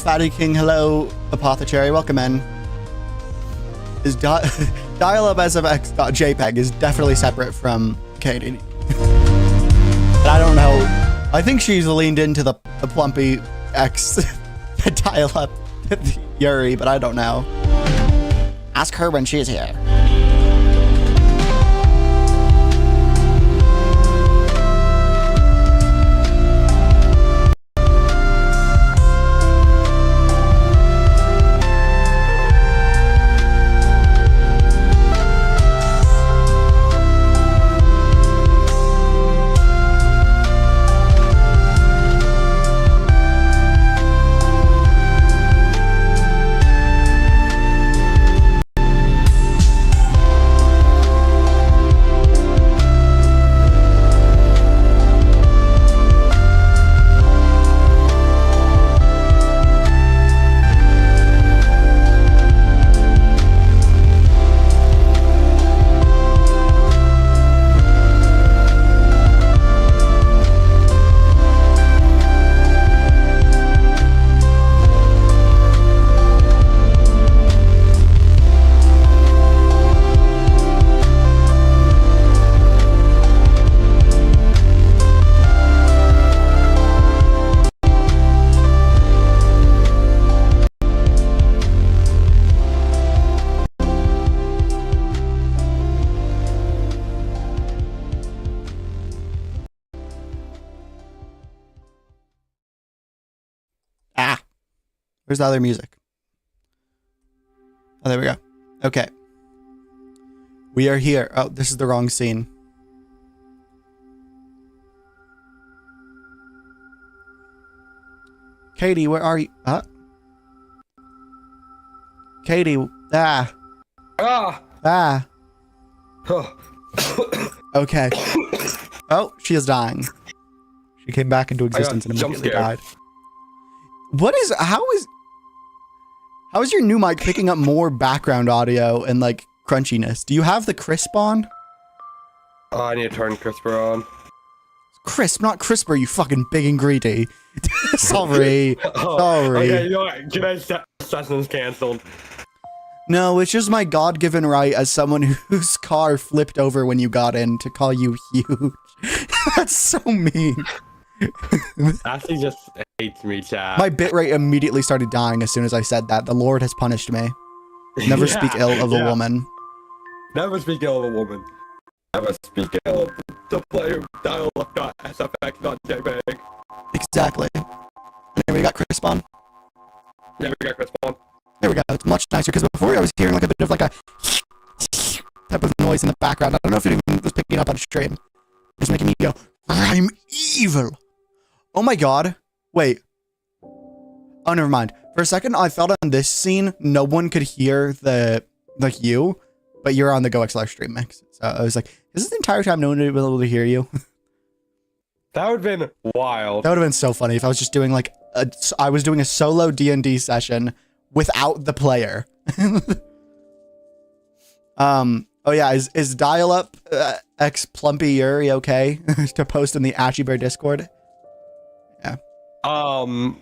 Fatty King. Hello, Apothecary. Welcome in. Is dial-up SFX.jpg is definitely separate from Katie. But I don't know. I think she's leaned into the Plumpy X dial-up Yuri, but I don't know. Ask her when she is here. Where's the other music? Oh, there we go. Okay. We are here. Oh, this is the wrong scene. Katie, where are you? Huh? Katie, Ah. Okay. Oh, she is dying. She came back into existence and immediately died. How is your new mic picking up more background audio and like crunchiness? Do you have the crisp on? Oh, I need to turn CRISPR on. Crisp, not CRISPR, you fucking big and greedy. Sorry. Sorry. Okay, you know what? Today's session's cancelled. No, it's just my God-given right as someone whose car flipped over when you got in to call you huge. That's so mean. Ashley just hates me, chat. My bitrate immediately started dying as soon as I said that. The Lord has punished me. Never speak ill of a woman. Never speak ill of a woman. Never speak ill of the player dial-up.sfx.jpg. Exactly. There we got crisp on. Yeah, we got crisp on. There we go. It's much nicer because before I was hearing like a bit of like a type of noise in the background. I don't know if it even was picking up on stream. It's making me go, I'm evil. Oh my God. Wait. Oh, never mind. For a second, I felt on this scene, no one could hear the, like you, but you're on the GoXLR stream mix. So I was like, is this the entire time no one would be able to hear you? That would have been wild. That would have been so funny if I was just doing like, I was doing a solo D&D session without the player. Oh yeah, is dial-up X Plumpy Yuri okay to post in the Ashy Bear Discord? Yeah. Oh,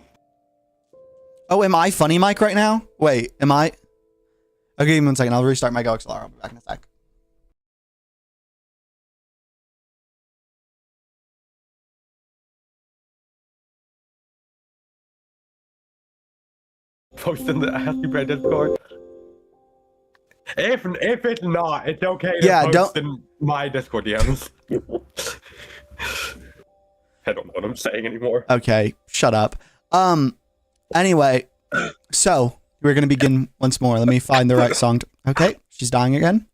am I funny mic right now? Wait, am I? Okay, give me 1 second. I'll restart my GoXLR. I'll be back in a sec. Post in the Ashley Bear Discord. If it's not, it's okay to post in my Discord DMs. I don't know what I'm saying anymore. Okay, shut up. Anyway, so we're gonna begin once more. Let me find the right song. Okay, she's dying again.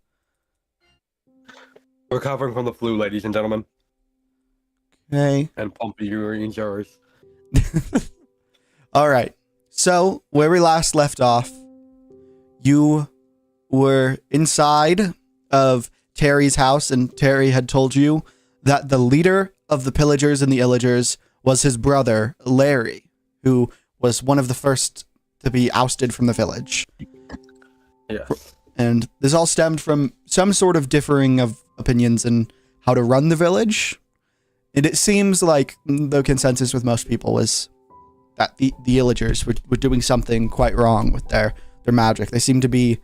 Recovering from the flu, ladies and gentlemen. Okay. And Plumpy Yuri and yours. All right. So where we last left off, you were inside of Terry's house, and Terry had told you that the leader of the pillagers and the illagers was his brother, Larry, who was one of the first to be ousted from the village. Yes. And this all stemmed from some sort of differing of opinions in how to run the village. And it seems like the consensus with most people was that the villagers were doing something quite wrong with their magic. They seem to be,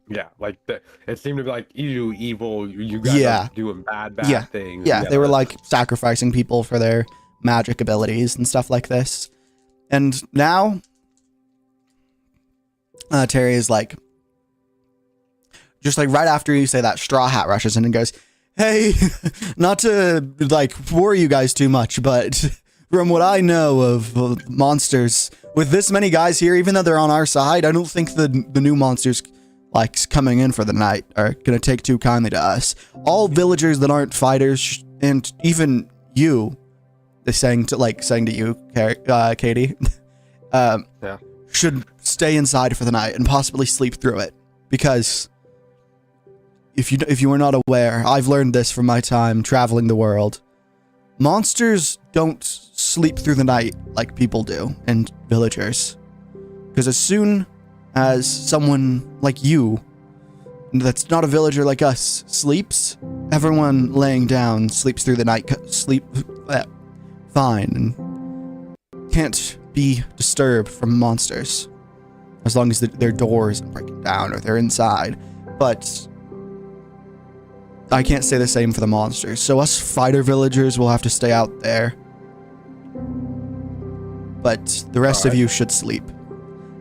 Yeah, like it seemed to be like you evil, you guys are doing bad things. Yeah, they were like sacrificing people for their magic abilities and stuff like this. And now, Terry is like, just like right after you say that, Straw Hat rushes in and goes, "Hey, not to like worry you guys too much, but from what I know of monsters, with this many guys here, even though they're on our side, I don't think the new monsters like coming in for the night are gonna take too kindly to us. All villagers that aren't fighters, and even you," they're saying to you, Katie, should stay inside for the night and possibly sleep through it, because if you are not aware, I've learned this from my time traveling the world. Monsters don't sleep through the night like people do, and villagers. Because as soon as someone like you, that's not a villager like us, sleeps, everyone laying down sleeps through the night, fine, and can't be disturbed from monsters. As long as their door isn't breaking down or they're inside. But I can't say the same for the monsters. So us fighter villagers will have to stay out there. But the rest of you should sleep.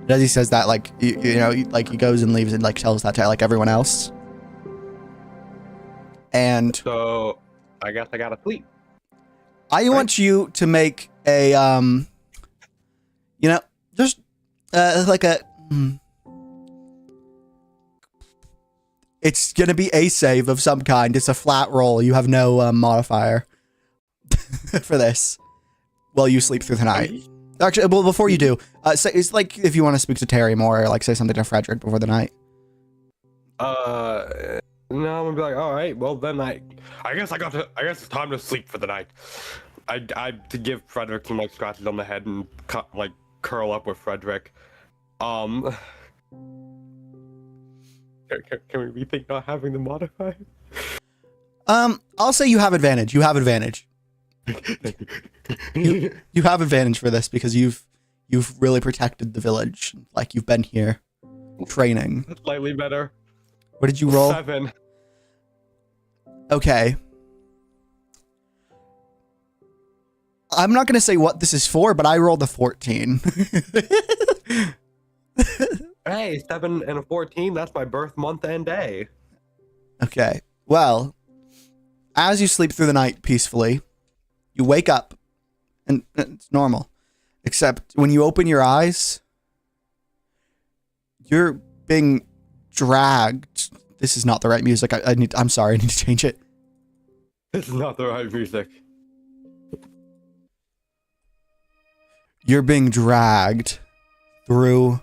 And as he says that, like, like he goes and leaves and like tells that to like everyone else. And so I guess I gotta sleep. I want you to make a just like a it's gonna be a save of some kind. It's a flat roll. You have no modifier for this. Well, you sleep through the night. Actually, well, before you do, it's like if you want to speak to Terry more, or like say something to Frederick before the night. No, I'm gonna be like, all right, well then I guess it's time to sleep for the night. I to give Frederick some like scratches on the head and curl up with Frederick. Can we rethink not having the modifier? I'll say you have advantage. You have advantage. you have advantage for this because you've really protected the village. Like you've been here training. Slightly better. What did you roll? 7. Okay. I'm not going to say what this is for, but I rolled a 14. Hey, 7 and a 14, that's my birth month and day. Okay. Well, as you sleep through the night peacefully, you wake up, and it's normal. Except when you open your eyes, you're being dragged. This is not the right music. I'm sorry, I need to change it. This is not the right music. You're being dragged through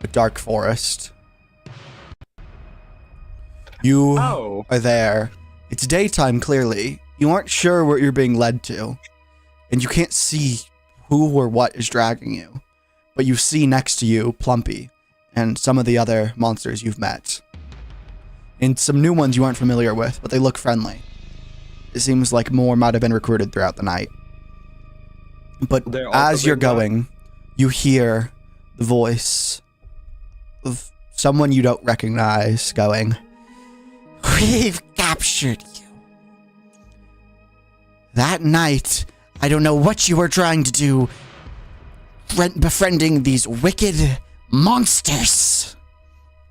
a dark forest. You are there. It's daytime, clearly. You aren't sure where you're being led to. And you can't see who or what is dragging you. But you see next to you Plumpy and some of the other monsters you've met. And some new ones you aren't familiar with, but they look friendly. It seems like more might have been recruited throughout the night. But as you're going, you hear the voice of someone you don't recognize going, "We've captured you. That night, I don't know what you were trying to do, befriending these wicked monsters.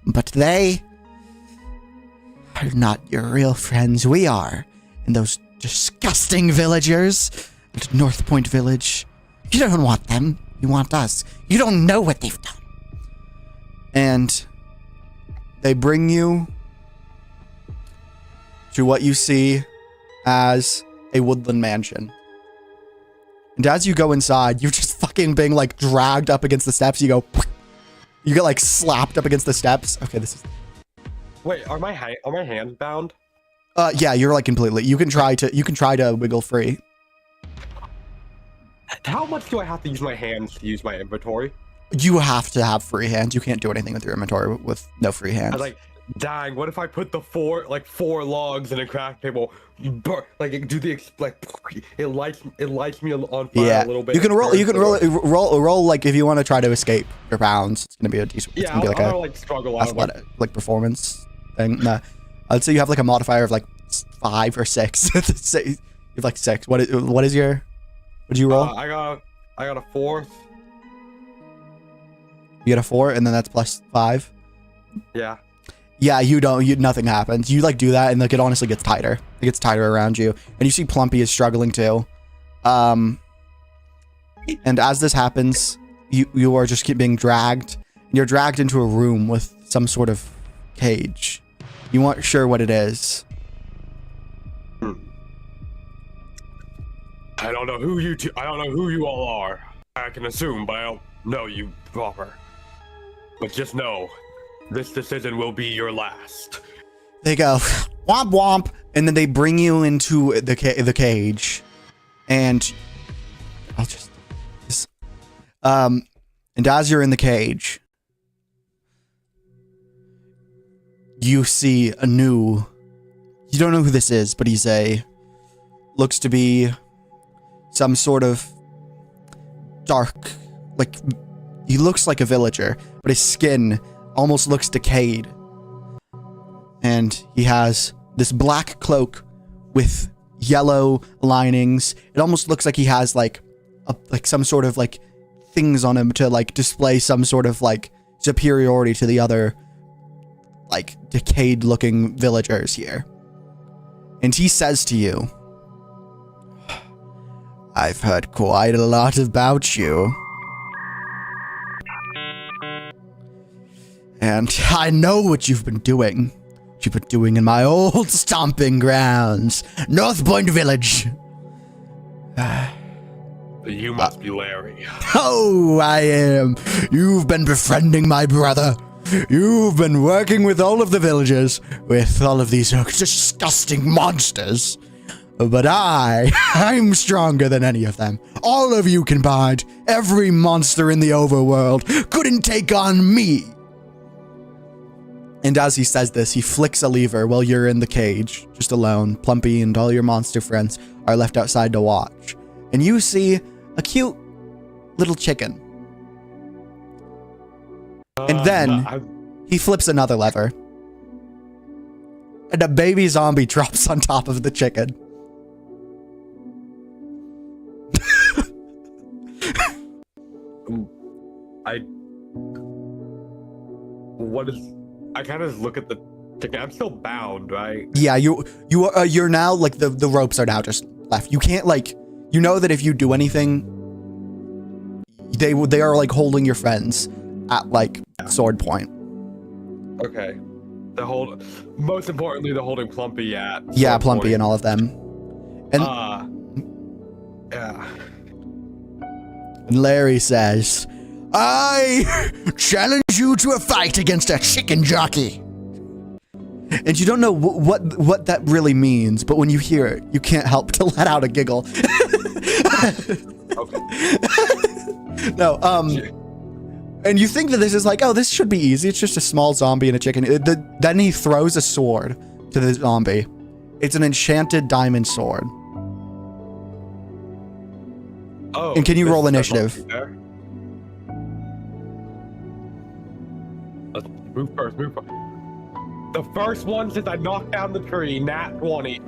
But they are not your real friends. We are. And those disgusting villagers at North Point Village, you don't want them. You want us. You don't know what they've done." And they bring you to what you see as a woodland mansion. And as you go inside, you're just fucking being like dragged up against the steps. You go, you get like slapped up against the steps. Okay, this is. Wait, are my hands bound? Yeah, you're like completely. You can try to wiggle free. How much do I have to use my hands to use my inventory? You have to have free hands. You can't do anything with your inventory with no free hands. Dang, what if I put the four logs in a craft table, like do the like it lights me on fire a little bit. You can roll like if you want to try to escape your bounds. It's gonna be a decent. It's Yeah, gonna be like I'll like struggle out. Like performance thing. Nah, I'd say you have like a modifier of like 5 or 6. You have like 6. What is your? What did you roll? I got a 4. You get a 4, and then that's +5. Yeah. Yeah, nothing happens. You like do that, and like it honestly gets tighter. It gets tighter around you, and you see Plumpy is struggling too. And as this happens, you are just keep being dragged. You're dragged into a room with some sort of cage. You aren't sure what it is. I don't know who you all are. I can assume, but I don't know you proper. But just know, this decision will be your last. They go womp womp, and then they bring you into the cage, and I'll just and as you're in the cage, you see you don't know who this is, but looks to be some sort of dark, like he looks like a villager, but his skin almost looks decayed. And he has this black cloak with yellow linings. It almost looks like he has like some sort of like things on him to like display some sort of like superiority to the other like decayed looking villagers here. And he says to you, "I've heard quite a lot about you. And I know what you've been doing. What you've been doing in my old stomping grounds, North Point Village." You must be Larry. Oh, I am. You've been befriending my brother. You've been working with all of the villagers, with all of these disgusting monsters. But I'm stronger than any of them. All of you combined, every monster in the overworld couldn't take on me. And as he says this, he flicks a lever while you're in the cage, just alone. Plumpy and all your monster friends are left outside to watch. And you see a cute little chicken. And then he flips another lever. And a baby zombie drops on top of the chicken. I kind of look at the chicken. I'm still bound, right? Yeah, you're now like the ropes are now just left. You can't like, you know that if you do anything, they are like holding your friends at like sword point. Okay. Most importantly, they're holding Plumpy at yeah, Plumpy point. And all of them. And yeah. And Larry says, "I challenge you to a fight against a chicken jockey." And you don't know what that really means, but when you hear it, you can't help to let out a giggle. Okay. No, and you think that this is like, oh, this should be easy. It's just a small zombie and a chicken. Then he throws a sword to the zombie. It's an enchanted diamond sword. Oh. And can you roll initiative? Let's move first. The first one, since I knocked down the tree, nat 20.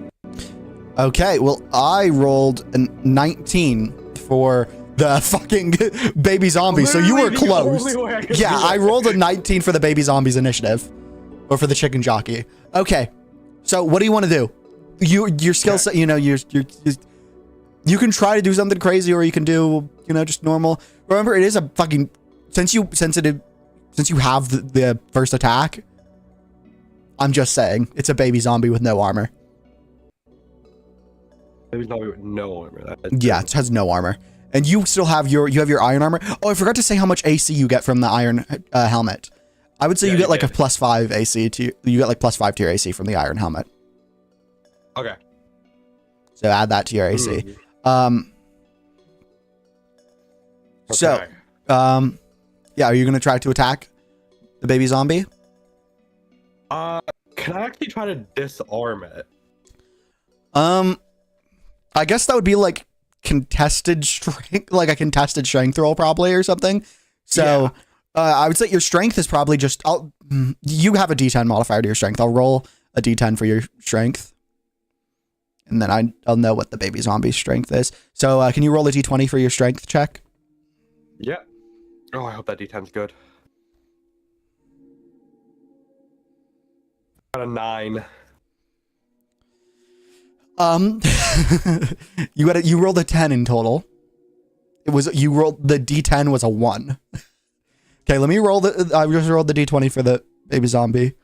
Okay, well, I rolled a 19 for the fucking baby zombie, so you were close. Yeah, I rolled a 19 for the baby zombie's initiative, or for the chicken jockey. Okay, so what do you want to do? Your skill set, you can try to do something crazy, or you can do, just normal. Remember, it is a fucking, since you have the first attack, I'm just saying, it's a baby zombie with no armor. Baby zombie with no armor. Yeah, it has no armor. And you still have your iron armor. Oh, I forgot to say how much AC you get from the iron helmet. I would say you get like a +5 AC you get like +5 to your AC from the iron helmet. Okay. So add that to your AC. So, yeah, are you going to try to attack the baby zombie? Can I actually try to disarm it? I guess that would be like contested strength, like a contested strength roll probably or something. So I would say your strength is probably just, you have a D10 modifier to your strength. I'll roll a D10 for your strength. And then I'll know what the baby zombie strength is. So can you roll a D20 for your strength check? Yeah. Oh, I hope that D10's good. Got a 9. You rolled a 10 in total. The D10 was a 1. Okay, let me roll I just rolled the D20 for the baby zombie.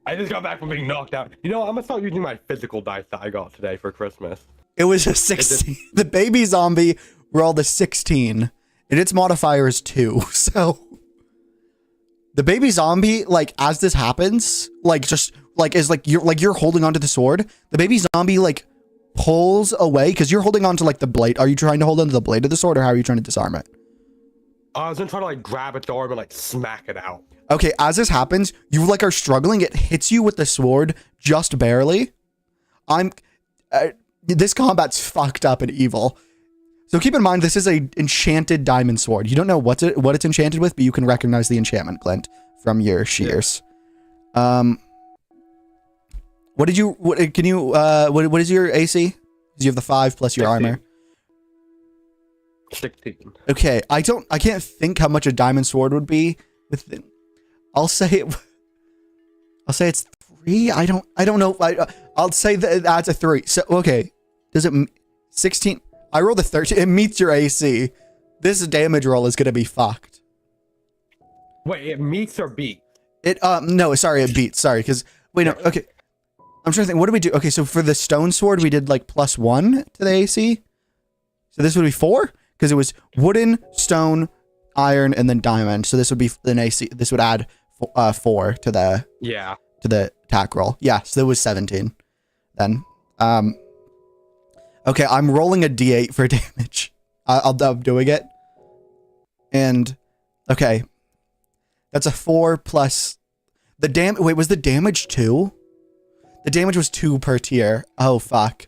I just got back from being knocked out. You know, I'm gonna start using my physical dice that I got today for Christmas. It was a 16. The baby zombie rolled a 16, and its modifier is 2. So the baby zombie, like, as this happens, like, just like is like you're holding onto the sword. The baby zombie like pulls away because you're holding onto like the blade. Are you trying to hold onto the blade of the sword, or how are you trying to disarm it? I was gonna try to like grab its arm and like smack it out. Okay, as this happens, you like are struggling. It hits you with the sword just barely. This combat's fucked up and evil. So keep in mind, this is a enchanted diamond sword. You don't know what it's enchanted with, but you can recognize the enchantment glint from your shears. Yeah. What is your AC? Because you have the 5 plus your 16. Armor. 16. Okay, I can't think how much a diamond sword would be within. I'll say it's 3. I don't know. I'll say that that's a 3. So okay, does it 16? I rolled a 13. It meets your AC. This damage roll is gonna be fucked. Wait, it meets or beats? No, sorry, it beats. Sorry, because wait, no. Okay, I'm trying to think. What do we do? Okay, so for the stone sword, we did like +1 to the AC. So this would be 4 because it was wooden, stone, iron, and then diamond. So this would be an AC. This would add 4 to the to the attack roll. Yeah, so it was 17. Then okay, I'm rolling a D8 for damage. I'm doing it, and okay, that's a 4 plus the Wait, was the damage 2? The damage was 2 per tier. Oh fuck.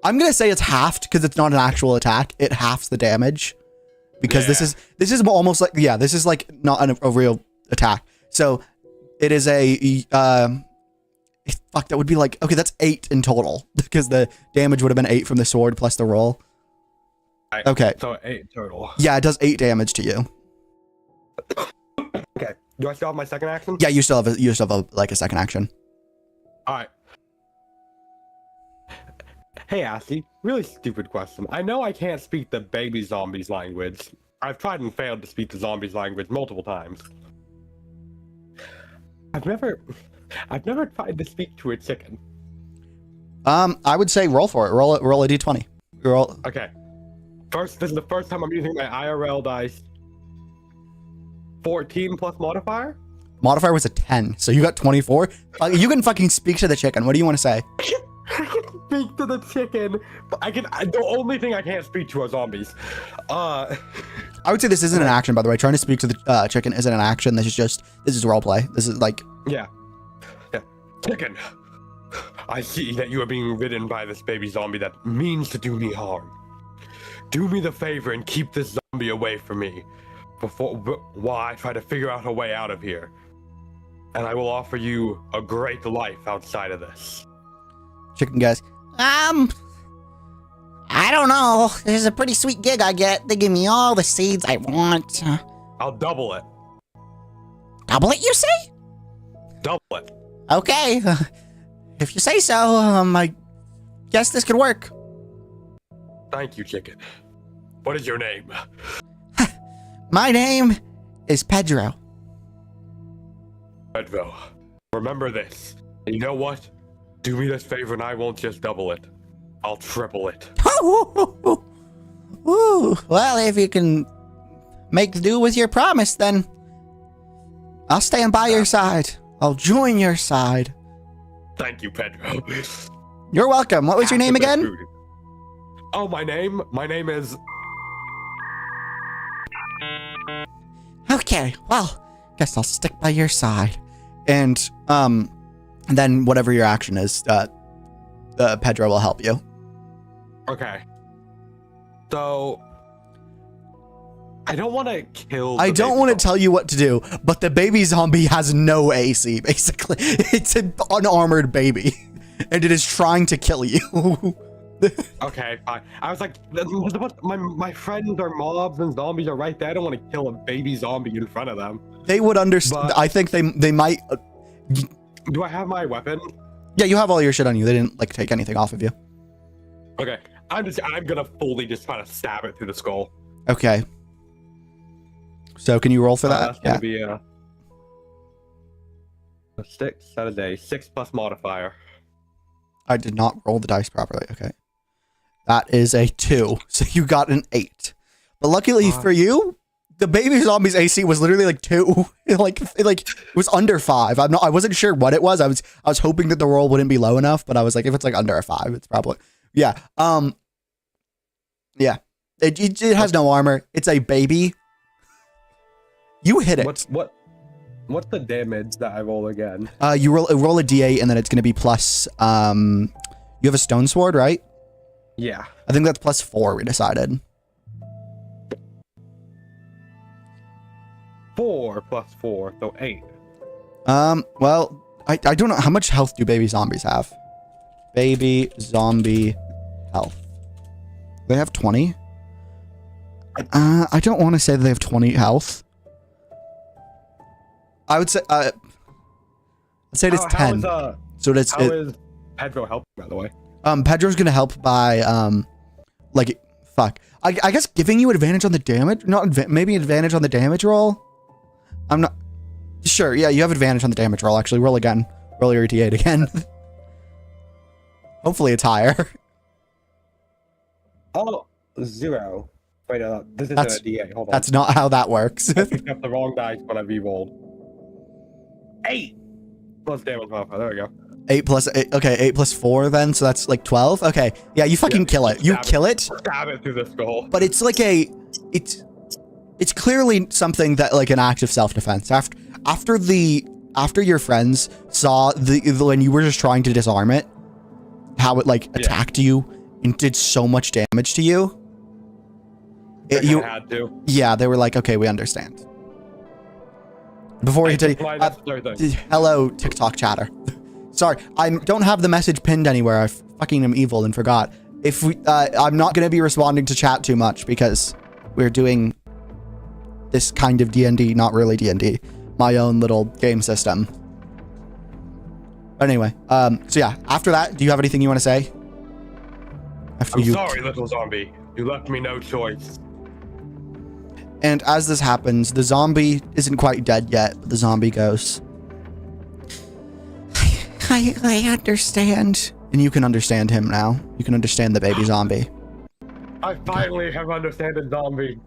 I'm gonna say it's halved because it's not an actual attack. It halves the damage. Because this is almost like, yeah, this is like not a real attack. So it is a fuck, that would be like, okay, that's 8 in total because the damage would have been 8 from the sword plus the roll. Okay, so 8 total. Yeah, it does 8 damage to you. Okay, do I still have my second action? Yeah, you still have like a second action. All right. Hey, Ashley, really stupid question. I know I can't speak the baby zombies language. I've tried and failed to speak the zombies language multiple times. I've never tried to speak to a chicken. I would say roll for it. Roll a D20. Roll. Okay. This is the first time I'm using my IRL dice. 14 plus modifier? Modifier was a 10, so you got 24. You can fucking speak to the chicken. What do you want to say? I can speak to the chicken, but the only thing I can't speak to are zombies. I would say this isn't an action, by the way. Trying to speak to the chicken isn't an action. This is role play. This is like... Yeah. Chicken, I see that you are being ridden by this baby zombie that means to do me harm. Do me the favor and keep this zombie away from me while I try to figure out a way out of here. And I will offer you a great life outside of this. Chicken guys. I don't know. This is a pretty sweet gig I get. They give me all the seeds I want. I'll double it. Double it, you say? Double it. Okay. If you say so, I guess this could work. Thank you, chicken. What is your name? My name is Pedro. Pedro, remember this. And you know what? Do me this favor and I won't just double it. I'll triple it. Ooh, well, if you can make do with your promise, then I'll stand by your side. I'll join your side. Thank you, Pedro. You're welcome. What was your name again? Food. Oh, my name? My name is... Okay, well, guess I'll stick by your side. And then whatever your action is, Pedro will help you. Okay. So I don't want to kill. I don't want to tell you what to do, but the baby zombie has no AC, basically. It's an unarmored baby, and it is trying to kill you. Okay, fine. I was like, my friends are mobs and zombies are right there. I don't want to kill a baby zombie in front of them. They would understand. I think they might. Do I have my weapon? Yeah, you have all your shit on you. They didn't like take anything off of you. Okay, I'm gonna fully just try to stab it through the skull. Okay. So can you roll for that? That's gonna be a 6. That is a 6+ modifier. I did not roll the dice properly. Okay. That is a 2. So you got an 8. But luckily for you, the baby zombie's AC was literally like 2. it was under 5. I wasn't sure what it was. I was hoping that the roll wouldn't be low enough, but I was like, if it's like under a 5, it's probably yeah. Yeah. It has no armor. It's a baby. You hit it. What's the damage that I roll again? You roll a d8 and then it's gonna be plus you have a stone sword, right? Yeah. I think that's plus 4, we decided. 4 + 4, so 8. Well, I don't know how much health do baby zombies have. Baby zombie health. They have 20. I don't want to say that they have 20 health. I would say I'd say it's 10. How is Pedro helping, by the way? Pedro's gonna help by I guess giving you advantage on the damage, maybe advantage on the damage roll. I'm not sure. Yeah, you have advantage on the damage roll. Actually, roll again. Roll your d8 again. Hopefully it's higher. Oh, 0. Wait, this isn't a d8. Hold on. That's not how that works. I picked up the wrong dice when I re-rolled. 8 plus damage modifier. There we go. 8 plus 8. Okay, 8 plus 4 then, so that's like 12. Okay, yeah, you fucking kill it. You kill it. Stab it through the skull. But it's like it's clearly something that like an act of self-defense. After your friends saw when you were just trying to disarm it, how it like attacked you and did so much damage to you. You had to. Yeah, they were like, okay, we understand. Before you tell you, hello, TikTok chatter. Sorry, I don't have the message pinned anywhere. I fucking am evil and forgot. I'm not going to be responding to chat too much because we're doing this kind of D&D, not really D&D, my own little game system. But anyway, so yeah, after that, do you have anything you want to say? I'm sorry, little zombie. You left me no choice. And as this happens, the zombie isn't quite dead yet, but the zombie goes, I understand. And you can understand him now. You can understand the baby zombie. I finally have understood the zombie.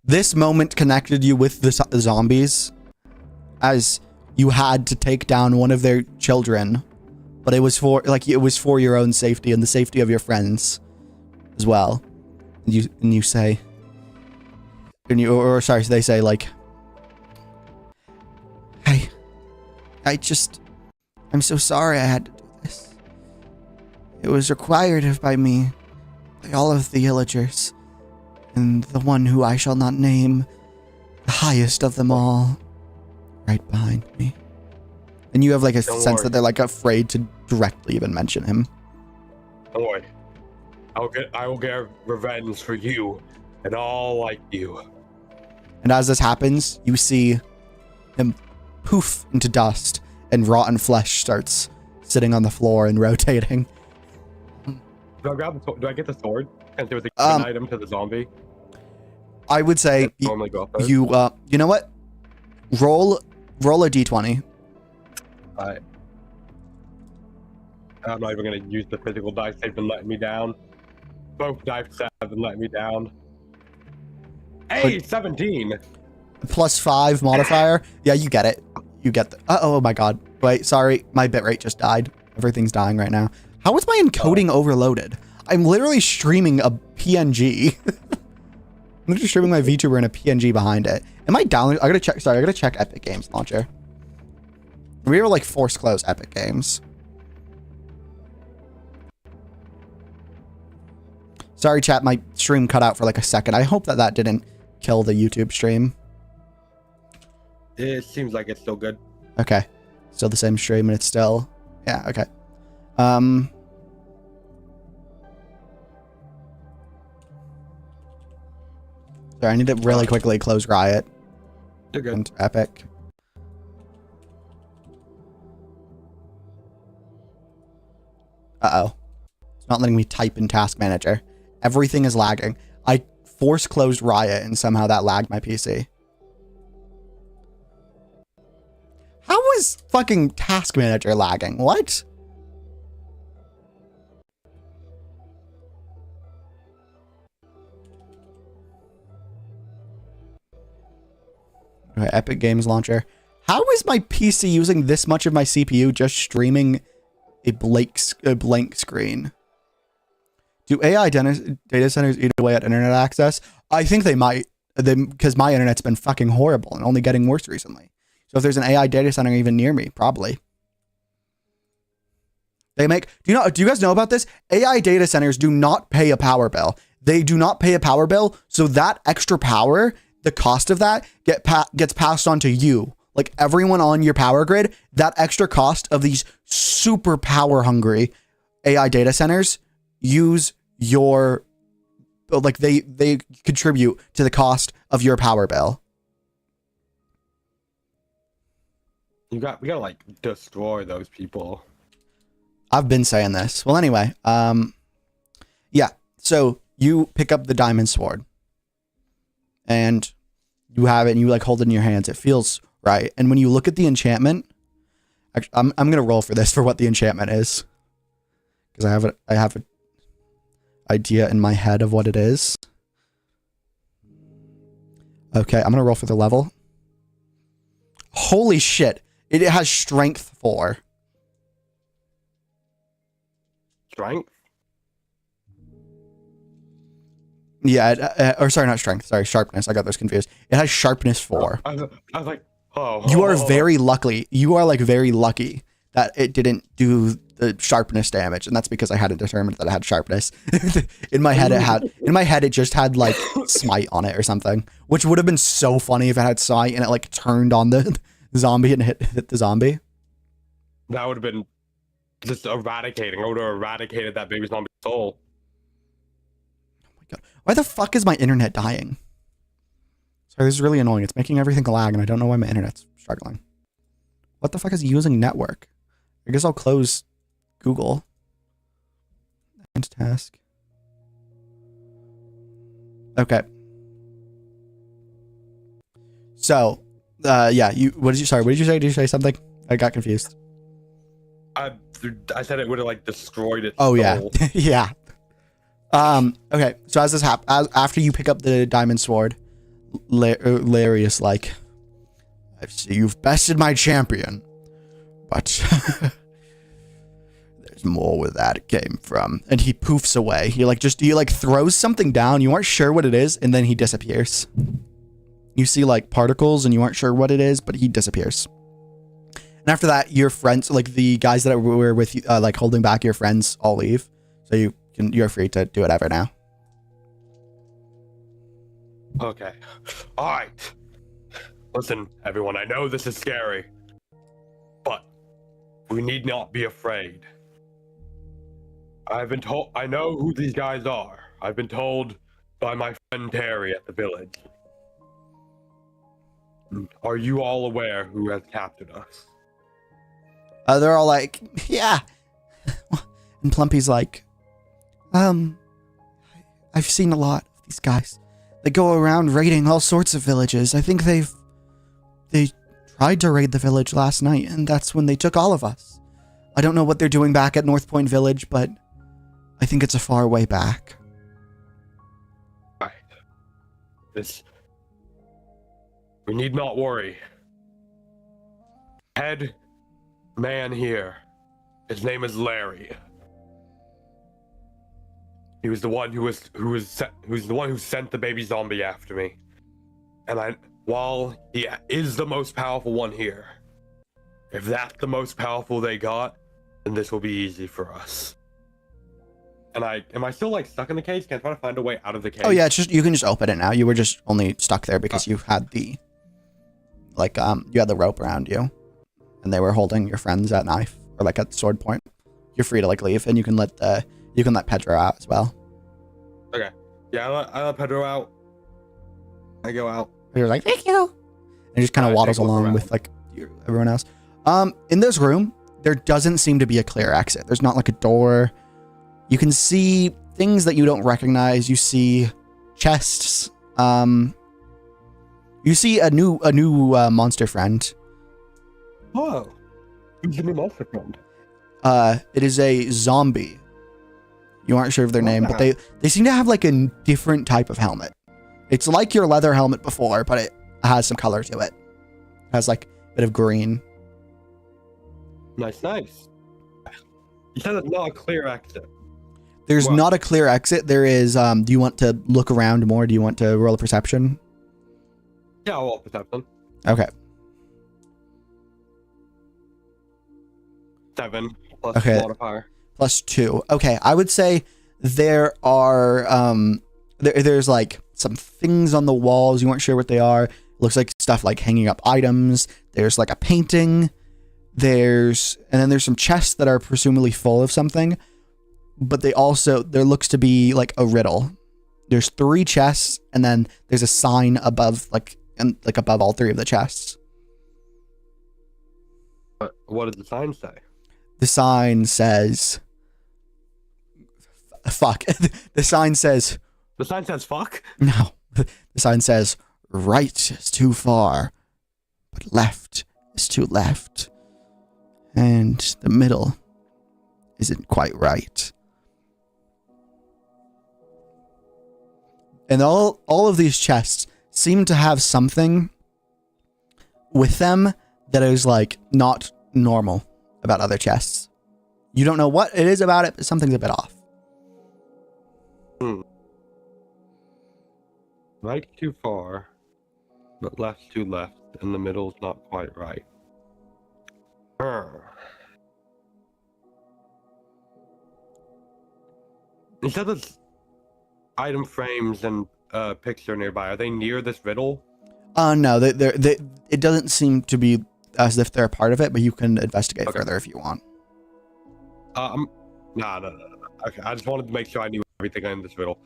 This moment connected you with the zombies as you had to take down one of their children, but it was for your own safety and the safety of your friends as well. They say like, I'm so sorry I had to do this. It was required by me, by all of the villagers, and the one who I shall not name, the highest of them all, right behind me. And you have like a sense that they're like afraid to directly even mention him. Don't worry. I will get revenge for you and all like you. And as this happens, you see him poof into dust, and rotten flesh starts sitting on the floor and rotating. Do I get the sword? Since there was an item to the zombie. I would say normally go first. you know what? Roll a d20. Alright. I'm not even gonna use the physical dice. They've been letting me down. Both dice have been letting me down. Hey, 17. Plus 5 modifier. Yeah, you get it. You get the. Oh my god. Wait, sorry. My bitrate just died. Everything's dying right now. How is my encoding overloaded? I'm literally streaming a PNG. I'm literally streaming my VTuber and a PNG behind it. Am I down? I gotta check. Sorry, I gotta check Epic Games Launcher. We were like force close Epic Games. Sorry, chat. My stream cut out for like a second. I hope that didn't kill the YouTube stream. It seems like it's still good. Okay. Still the same stream and it's still... Yeah, okay. Sorry, I need to really quickly close Riot. You're good. And Epic. Uh-oh. It's not letting me type in Task Manager. Everything is lagging. I force closed Riot and somehow that lagged my PC. How is fucking Task Manager lagging? What? Okay, Epic Games Launcher. How is my PC using this much of my CPU just streaming a blank screen? Do AI data centers eat away at internet access? I think they might, because my internet's been fucking horrible and only getting worse recently. So if there's an AI data center even near me, probably. They make, do you guys know about this? AI data centers do not pay a power bill. They do not pay a power bill, so that extra power, the cost of that gets passed on to you. Like everyone on your power grid, that extra cost of these super power hungry AI data centers use your, like they contribute to the cost of your power bill. We gotta like destroy those people. I've been saying this. Well, anyway, yeah. So you pick up the diamond sword and you have it and you like hold it in your hands. It feels right. And when you look at the enchantment, I'm going to roll for this for what the enchantment is. Because I have an idea in my head of what it is. Okay, I'm going to roll for the level. Holy shit. It has strength 4. Strength? Yeah, or sorry, not strength. Sorry, sharpness. I got those confused. It has sharpness 4. I was like, oh. You are very lucky. You are like very lucky that it didn't do the sharpness damage, and that's because I hadn't determined that it had sharpness. In my head, it just had like smite on it or something, which would have been so funny if it had smite and it like turned on the zombie and hit the zombie. That would have been just eradicating. I would have eradicated that baby zombie soul. Oh my god. Why the fuck is my internet dying? Sorry, this is really annoying. It's making everything lag and I don't know why my internet's struggling. What the fuck is using network? I guess I'll close Google. End task. Okay. So, yeah, what did you say? Did you say something? I got confused. I said it would have like destroyed its soul. Yeah. Yeah. Okay, so as this after you pick up the diamond sword, Larius like, I see you've bested my champion, but there's more where that came from. And he poofs away. He throws something down. You aren't sure what it is, and then he disappears. You see like particles, and you aren't sure what it is, but he disappears. And after that, your friends, like the guys that were with you, like holding back your friends, all leave. So you're free to do whatever now. Okay. All right. Listen, everyone, I know this is scary, but we need not be afraid. I've been told, I know who these guys are. I've been told by my friend Terry at the village. Are you all aware who has captured us? They're all like, yeah. And Plumpy's like, I've seen a lot of these guys. They go around raiding all sorts of villages. I think they tried to raid the village last night, and that's when they took all of us. I don't know what they're doing back at North Point Village, but I think it's a far way back. Right. We need not worry. Head man here. His name is Larry. He was the one who's the one who sent the baby zombie after me. And while he is the most powerful one here, if that's the most powerful they got, then this will be easy for us. And am I still like stuck in the cage? Can I try to find a way out of the cage? Oh yeah, it's just you can just open it now. You were just only stuck there because you had the you had the rope around you, and they were holding your friends at knife or like at sword point. You're free to like leave, and you can let Pedro out as well. Okay. Yeah, I let Pedro out. I go out. You're like, thank you. And he just kind of waddles along with like everyone else. In this room, there doesn't seem to be a clear exit. There's not like a door. You can see things that you don't recognize. You see chests. You see a new monster friend. Oh, who's the new monster friend? It is a zombie. You aren't sure of their name, but they seem to have like a different type of helmet. It's like your leather helmet before, but it has some color to it. It has like a bit of green. Nice. You said it's not a clear exit. There's not a clear exit. There is, do you want to look around more? Do you want to roll a perception? Yeah, I'll roll perception. Okay. 7 plus modifier. Plus 2. Okay, I would say there are, there's like some things on the walls. You weren't sure what they are. It looks like stuff like hanging up items. There's like a painting. And then there's some chests that are presumably full of something. But there looks to be like a riddle. There's 3 chests, and then there's a sign above, above all 3 of the chests. What does the sign say? The sign says, fuck. The sign says fuck? No. The sign says, right is too far, but left is too left. And the middle isn't quite right. And all of these chests seem to have something with them that is like not normal about other chests. You don't know what it is about it, but something's a bit off. Right too far, but left too left, and the middle's not quite right. Instead of item frames and picture nearby, are they near this riddle? No, it doesn't seem to be as if they're a part of it, but you can investigate further if you want. No. Okay, I just wanted to make sure I knew everything in this riddle.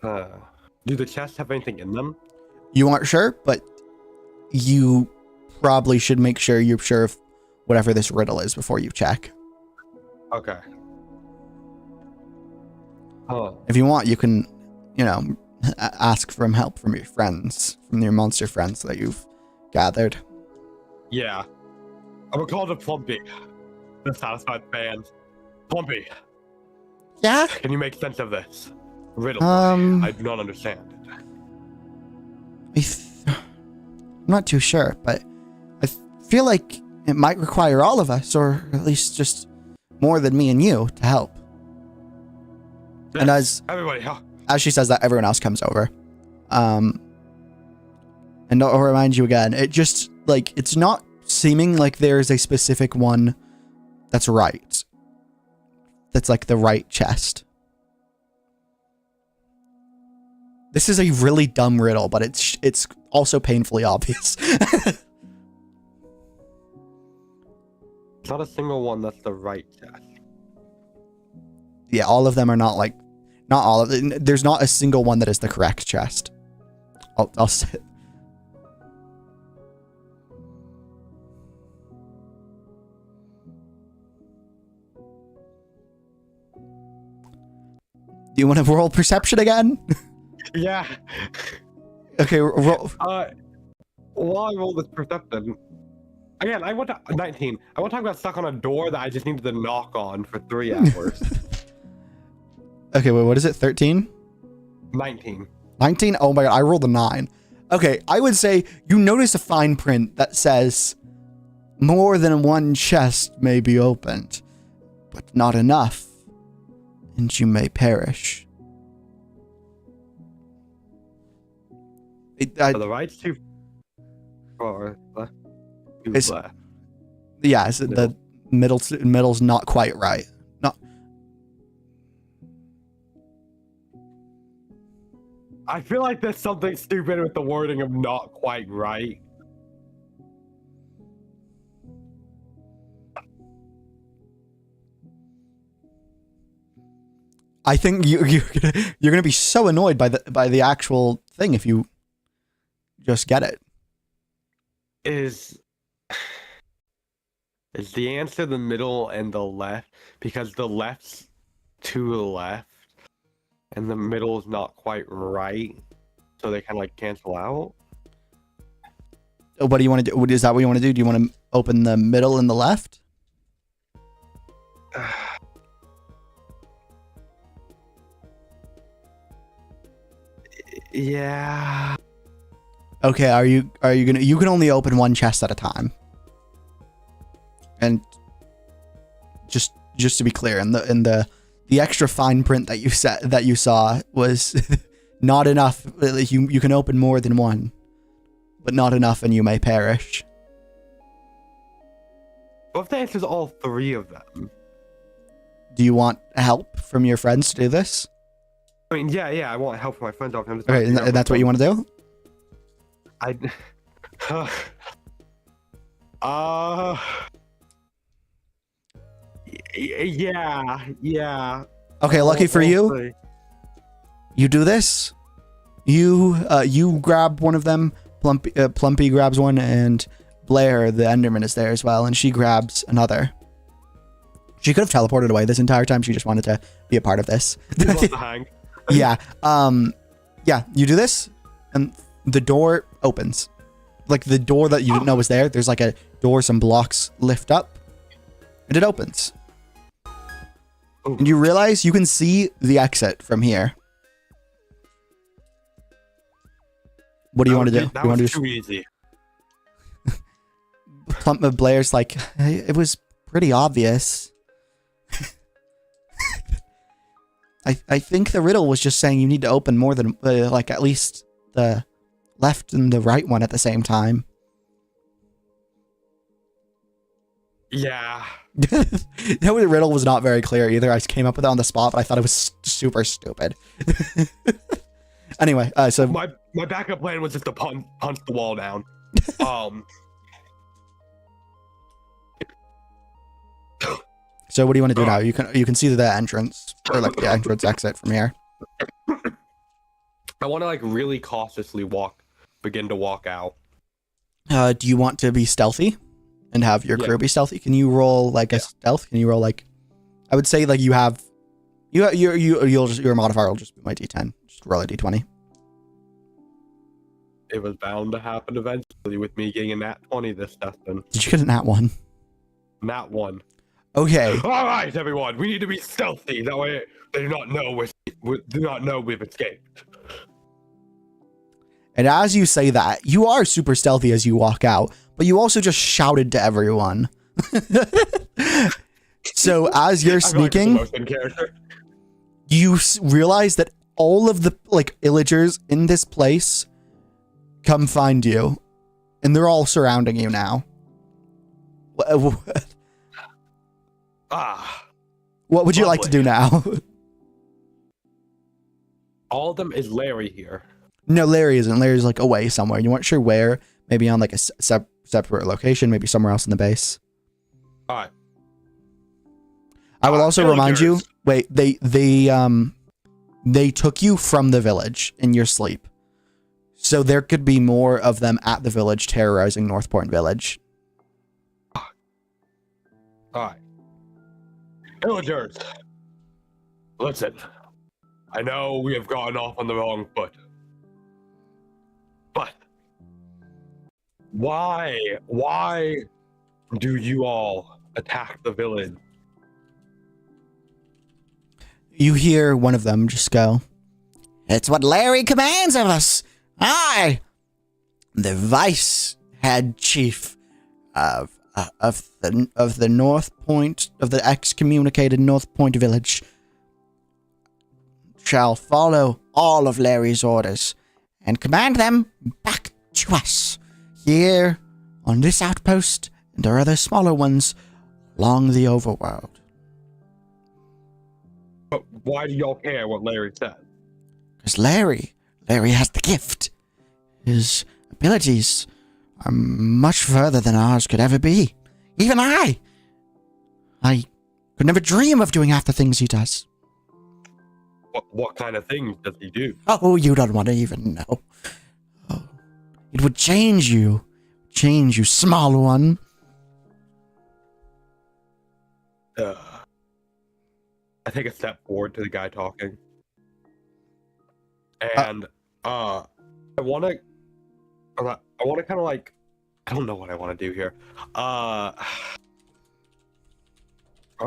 Do the chests have anything in them? You aren't sure, but you probably should make sure you're sure of whatever this riddle is before you check. Okay. If you want, you can, ask for help from your friends, from your monster friends that you've gathered. Yeah. I'm gonna call the Plumpy. The satisfied fans. Plumpy. Yeah? Can you make sense of this riddle? I do not understand it. I'm not too sure, but I feel like it might require all of us, or at least just more than me and you, to help. Yes, and as she says that, everyone else comes over. And I'll remind you again, it just, it's not seeming like there's a specific one that's right. That's like the right chest. This is a really dumb riddle, but it's also painfully obvious. It's not a single one that's the right chest. Yeah, all of them are not all of them. There's not a single one that is the correct chest. I'll say. Do you want to roll perception again? Yeah. Okay, roll. While I roll this perception, again, I want to 19. I one time got stuck on a door that I just needed to knock on for 3 hours. Okay, wait, what is it? 13? 19. 19? Oh my god, I rolled a 9. Okay, I would say you notice a fine print that says more than one chest may be opened, but not enough, and you may perish. So the right's too far, left too left. Yeah, the middle's not quite right. Not. I feel like there's something stupid with the wording of not quite right. I think you're gonna be so annoyed by the actual thing if you just get it. Is the answer the middle and the left? Because the left's to the left, and the middle is not quite right, so they kind of like cancel out. What do you want to do? Is that what you want to do? Do you want to open the middle and the left? Yeah. Okay, are you gonna? You can only open one chest at a time. And just to be clear, in the extra fine print that you saw was not enough. You can open more than one, but not enough, and you may perish. What if the answer's all three of them? Do you want help from your friends to do this? I mean, yeah, I want help from my friends. Okay, and that's what you want to do? Yeah. Okay, lucky for you. You do this. You grab one of them. Plumpy grabs one, and Blair, the Enderman, is there as well, and she grabs another. She could have teleported away this entire time. She just wanted to be a part of this. Yeah. Yeah. You do this, and the door opens. Like the door that you didn't know was there. There's like a door. Some blocks lift up, and it opens. And you realize you can see the exit from here. What do you want to do? That You want was to too easy. Blair's like, hey, it was pretty obvious. I think the riddle was just saying you need to open more than like at least the left and the right one at the same time. Yeah. That riddle was not very clear either. I came up with it on the spot, but I thought it was super stupid. Anyway, so my backup plan was just to punch the wall down. So what do you want to do now? You can see the entrance, or like the entrance exit from here. I want to like really cautiously begin to walk out. Do you want to be stealthy and have your crew be stealthy? Can you roll like a stealth? Can you roll like, I would say like you have, your modifier will just be my D10. Just roll a D20. It was bound to happen eventually with me getting a nat 20 this session. Did you get a nat 1? Nat 1. Okay. All right, everyone, we need to be stealthy. That way, they do not know we've escaped. And as you say that, you are super stealthy as you walk out, but you also just shouted to everyone. So as you're sneaking, you realize that all of the like illagers in this place come find you, and they're all surrounding you now. What would you like to do now? All of them. Is Larry here? No, Larry isn't. Larry's like away somewhere. You weren't sure where. Maybe on like a separate location. Maybe somewhere else in the base. All right. I will also remind you. Wait, they took you from the village in your sleep, so there could be more of them at the village terrorizing Northport Village. All right. Villagers, listen. I know we have gone off on the wrong foot, but why do you all attack the village? You hear one of them just go, "It's what Larry commands of us. I, the vice head chief of the North Point, of the excommunicated North Point village, shall follow all of Larry's orders and command them back to us here on this outpost and there are other smaller ones along the overworld. But why do y'all care what Larry said? Because Larry has the gift. His abilities are much further than ours could ever be. Even I could never dream of doing half the things he does. What kind of things does he do? Oh, you don't want to even know. Oh, it would change you, small one. I take a step forward to the guy talking, and I want to kind of like, I don't know what I want to do here. I'll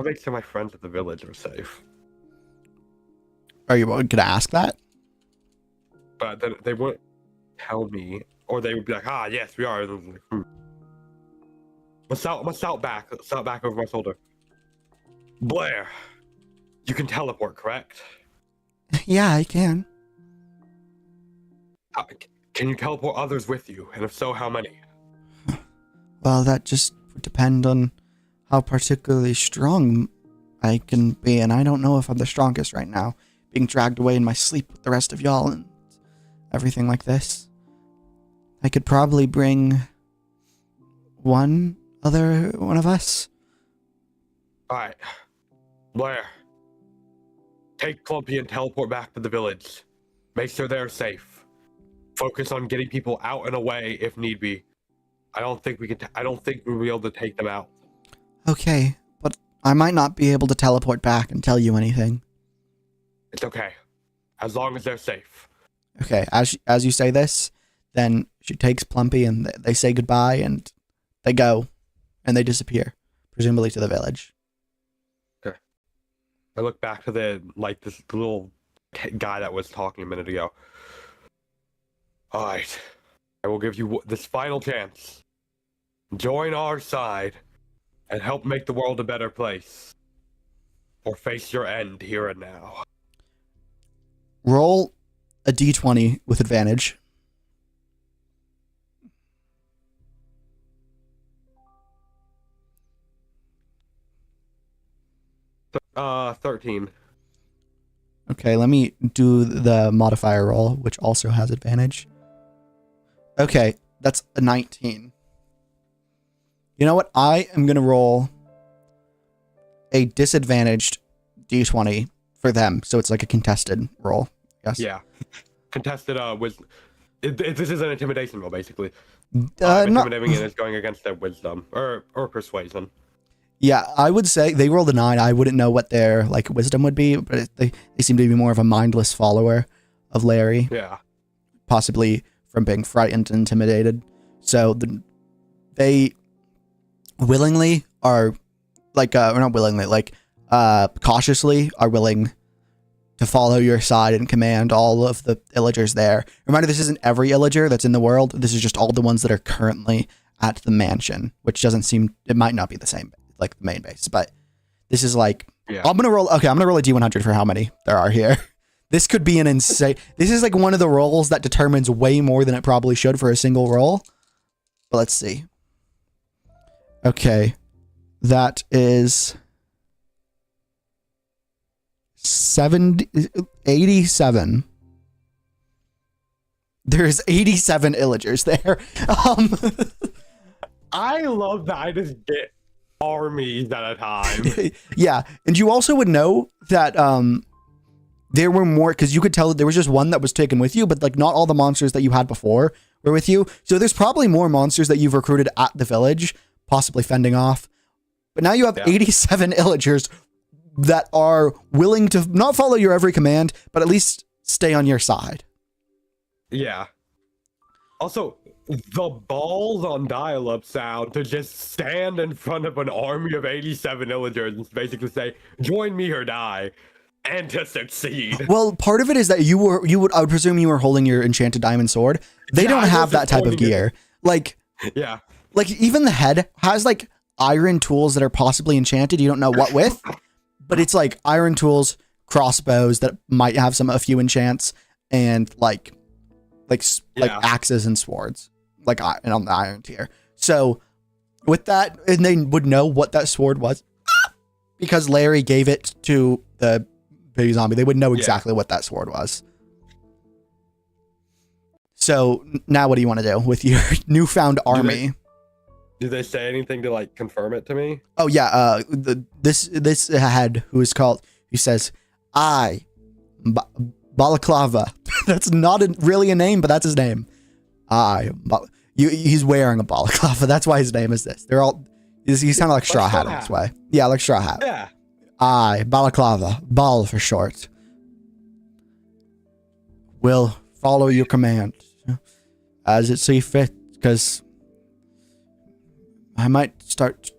make sure my friends at the village are safe. Are you going to ask that? But then they wouldn't tell me, or they would be like, yes, we are. And like, Let's shout back over my shoulder. Blair, you can teleport, correct? Yeah, I can. Can you teleport others with you? And if so, how many? Well, that just would depend on how particularly strong I can be, and I don't know if I'm the strongest right now, being dragged away in my sleep with the rest of y'all and everything like this. I could probably bring one of us. Alright. Blair, take Clumpy and teleport back to the village. Make sure they're safe. Focus on getting people out and away if need be. I don't think we'll be able to take them out. Okay, but I might not be able to teleport back and tell you anything. It's okay, as long as they're safe. Okay, as you say this, then she takes Plumpy and they say goodbye and they go and they disappear, presumably to the village. Okay. I look back to the little guy that was talking a minute ago. All right, I will give you this final chance. Join our side and help make the world a better place, or face your end here and now. Roll a d20 with advantage. 13. Okay, let me do the modifier roll, which also has advantage. Okay, that's a 19. You know what? I am going to roll a disadvantaged d20 for them, so it's like a contested roll. Yes. Yeah. Contested wisdom. This is an intimidation roll, basically. Intimidating and it's going against their wisdom or persuasion. Yeah, I would say they rolled a 9. I wouldn't know what their like wisdom would be, but they seem to be more of a mindless follower of Larry. Yeah. Possibly from being frightened and intimidated. So they willingly are like, or not willingly, like cautiously are willing to follow your side and command all of the illagers there. Reminder, this isn't every illager that's in the world. This is just all the ones that are currently at the mansion, which doesn't seem, it might not be the same, like the main base, but this is like, yeah. I'm going to roll a D100 for how many there are here. This could be an insane, this is like one of the rolls that determines way more than it probably should for a single roll. But let's see. Okay. That is 87. There's 87 illagers there. I love that I just get armies at a time. Yeah, and you also would know that there were more, because you could tell that there was just one that was taken with you, but like not all the monsters that you had before were with you. So there's probably more monsters that you've recruited at the village, possibly fending off. But now you have 87 illagers that are willing to not follow your every command, but at least stay on your side. Yeah. Also, the balls on dial-up sound to just stand in front of an army of 87 illagers and basically say, join me or die, and to succeed. Well, part of it is that I would presume you were holding your enchanted diamond sword. They don't have that type of gear. Like, yeah. Like even the head has like iron tools that are possibly enchanted. You don't know what with, but it's like iron tools, crossbows that might have a few enchants, and like axes and swords, like on the iron tier. So with that, and they would know what that sword was because Larry gave it to the baby zombie. They would know exactly what that sword was. So now what do you want to do with your newfound army? Did they say anything to like confirm it to me? Oh yeah, this head who says, I, Balaclava. That's not really a name, but that's his name. He's wearing a balaclava. That's why his name is this. He's kind of like Straw Hat in this way. Yeah, like Straw Hat. Yeah. I, Balaclava, Bal for short, will follow your command as it see fit, because I might start.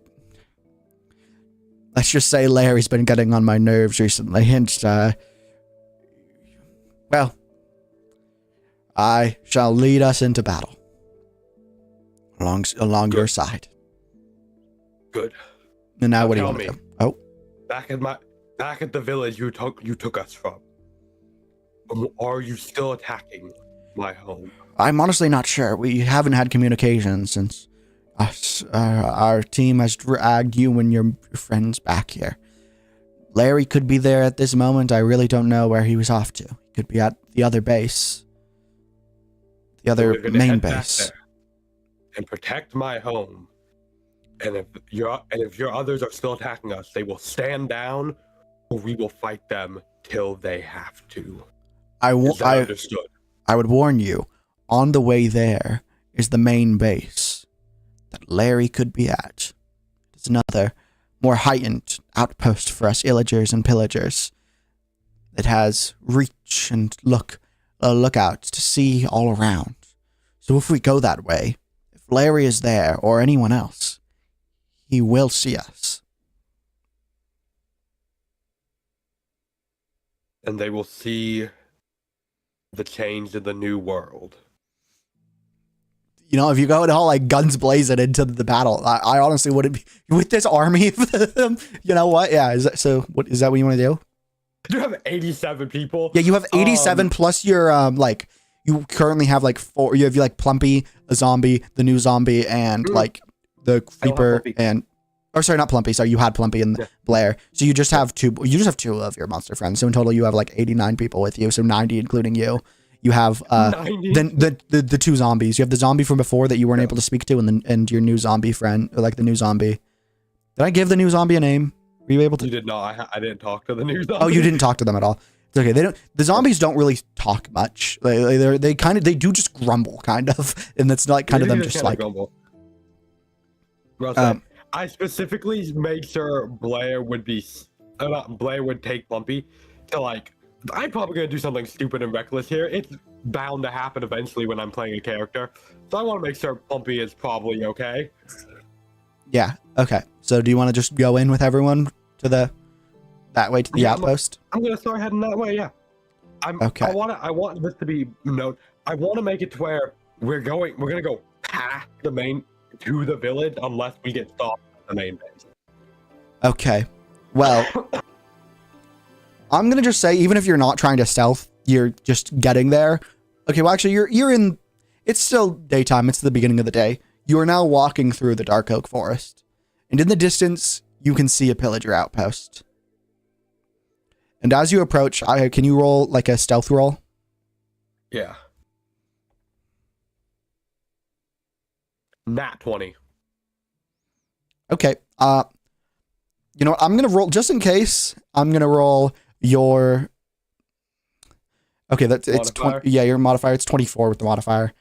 Let's just say Larry's been getting on my nerves recently, and well, I shall lead us into battle along your side. Good. And now what do you want to do? Oh, back at the village you took us from. Are you still attacking my home? I'm honestly not sure. We haven't had communication since our team has dragged you and your friends back here. Larry could be there at this moment. I really don't know where he was off to. He could be at the other base. The other main base. And protect my home. And if your others are still attacking us, they will stand down, or we will fight them till they have to. Understood? I would warn you, on the way there is the main base that Larry could be at. It's another, more heightened outpost for us illagers and pillagers that has reach and lookouts to see all around. So if we go that way, if Larry is there or anyone else, he will see us. And they will see the change in the new world. You know, if you go all like guns blazing into the battle, I honestly wouldn't be with this army of them. You know what? Yeah. Is that what you want to do? You have 87 people. Yeah, you have 87 plus your like you currently have like 4. You have like Plumpy, a zombie, the new zombie, and like the creeper and. Or sorry, not Plumpy. Sorry, you had Plumpy and Blair. So you just have 2. You just have 2 of your monster friends. So in total, you have like 89 people with you. So 90, including you. You have the 2 zombies. You have the zombie from before that you weren't able to speak to, and your new zombie friend, or like the new zombie. Did I give the new zombie a name? Were you able to? You did not. I didn't talk to the new zombie. Oh, you didn't talk to them at all. It's okay. They don't. The zombies don't really talk much. They do just grumble, kind of, and it's like kind of them just like. I specifically made sure Blair would take Plumpy to like. I'm probably gonna do something stupid and reckless here. It's bound to happen eventually when I'm playing a character, so I want to make sure Plumpy is probably okay. Yeah. Okay. So do you want to just go in with everyone to that way to the outpost? I'm gonna start heading that way. Yeah. Okay. I want this to be I want to make it to where we're gonna go past the main to the village unless we get stopped at the main base. Okay. Well, I'm gonna just say, even if you're not trying to stealth, you're just getting there. Okay. Well, actually, you're in. It's still daytime. It's the beginning of the day. You are now walking through the dark oak forest, and in the distance, you can see a pillager outpost. And as you approach, can you roll like a stealth roll? Yeah. Nat 20. Okay. You know what? I'm gonna roll just in case. I'm gonna roll your. Okay, it's 20. Yeah, your modifier. It's 24 with the modifier.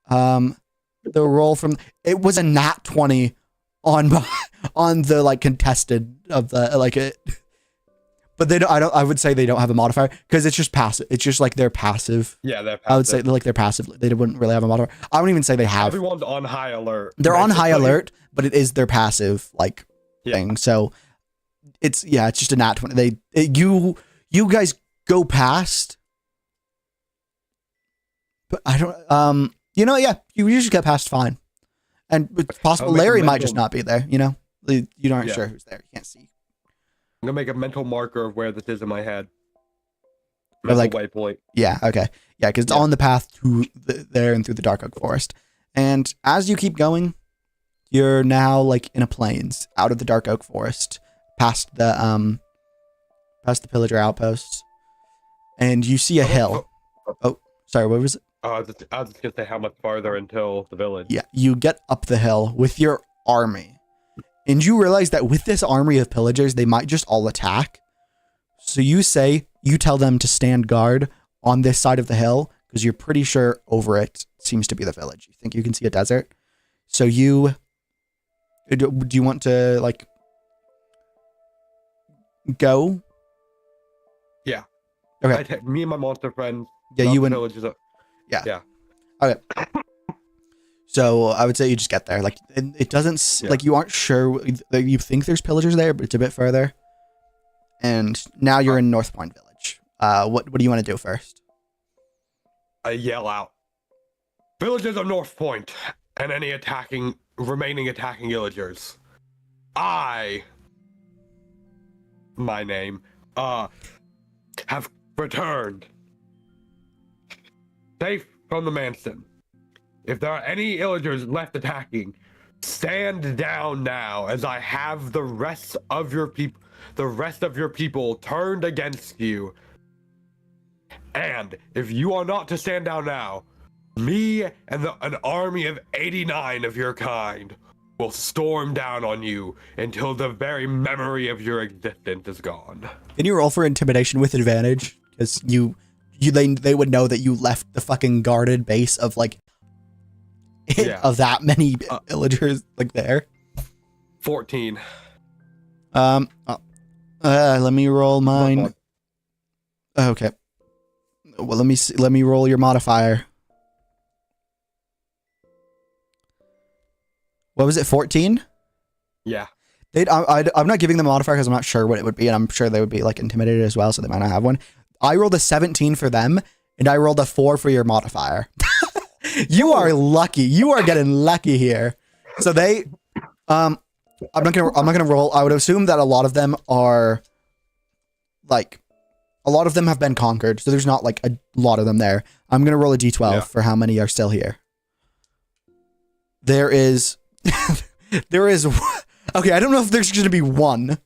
The roll from it was a nat 20 on the like contested of the like it. But they don't. I would say they don't have a modifier because it's just passive. It's just like they're passive. Yeah, they're passive. I would say they're passive. They wouldn't really have a modifier. I wouldn't even say they have. Everyone's on high alert. They're on high alert, but it is their passive like thing. So it's just a nat 20. You guys go past, but I don't. You just get past fine, and it's possible Larry might just not be there. You know, you aren't sure who's there. You can't see. I'm gonna make a mental marker of where this is in my head. Waypoint. Yeah. Okay. Yeah, because it's on the path to there and through the dark oak forest. And as you keep going, You're now like in a plains, out of the dark oak forest, past the pillager outposts, and you see a hill. Oh, sorry, what was it? I was just gonna say how much farther until the village. Yeah, you get up the hill with your army, and you realize that with this army of pillagers, they might just all attack. So you tell them to stand guard on this side of the hill because you're pretty sure over it seems to be the village. You think you can see a desert. So do you want to like go? Yeah. Okay. Me and my monster friend. Yeah, you and villages. Yeah. Okay. So I would say you just get there. Like it doesn't like you aren't sure. Like, you think there's pillagers there, but it's a bit further. And now you're in North Point Village. What do you want to do first? I yell out, "Villagers of North Point and any remaining attacking villagers. My name, have returned. Safe from the mansion. If there are any villagers left attacking, stand down now, as I have the rest of your people turned against you. And if you are not to stand down now, me and an army of 89 of your kind will storm down on you until the very memory of your existence is gone." Can you roll for intimidation with advantage? Because they would know that you left the fucking guarded base of like of that many villagers like there. 14. Let me roll mine. Okay. Well, let me roll your modifier. What was it, 14? Yeah. I'm not giving them a modifier because I'm not sure what it would be, and I'm sure they would be like intimidated as well, so they might not have one. I rolled a 17 for them, and I rolled a 4 for your modifier. You are lucky. You are getting lucky here. So they, I'm not gonna roll. I would assume that a lot of them are, like, a lot of them have been conquered, so there's not like a lot of them there. I'm gonna roll a d12 for how many are still here. There is, okay, I don't know if there's gonna be one.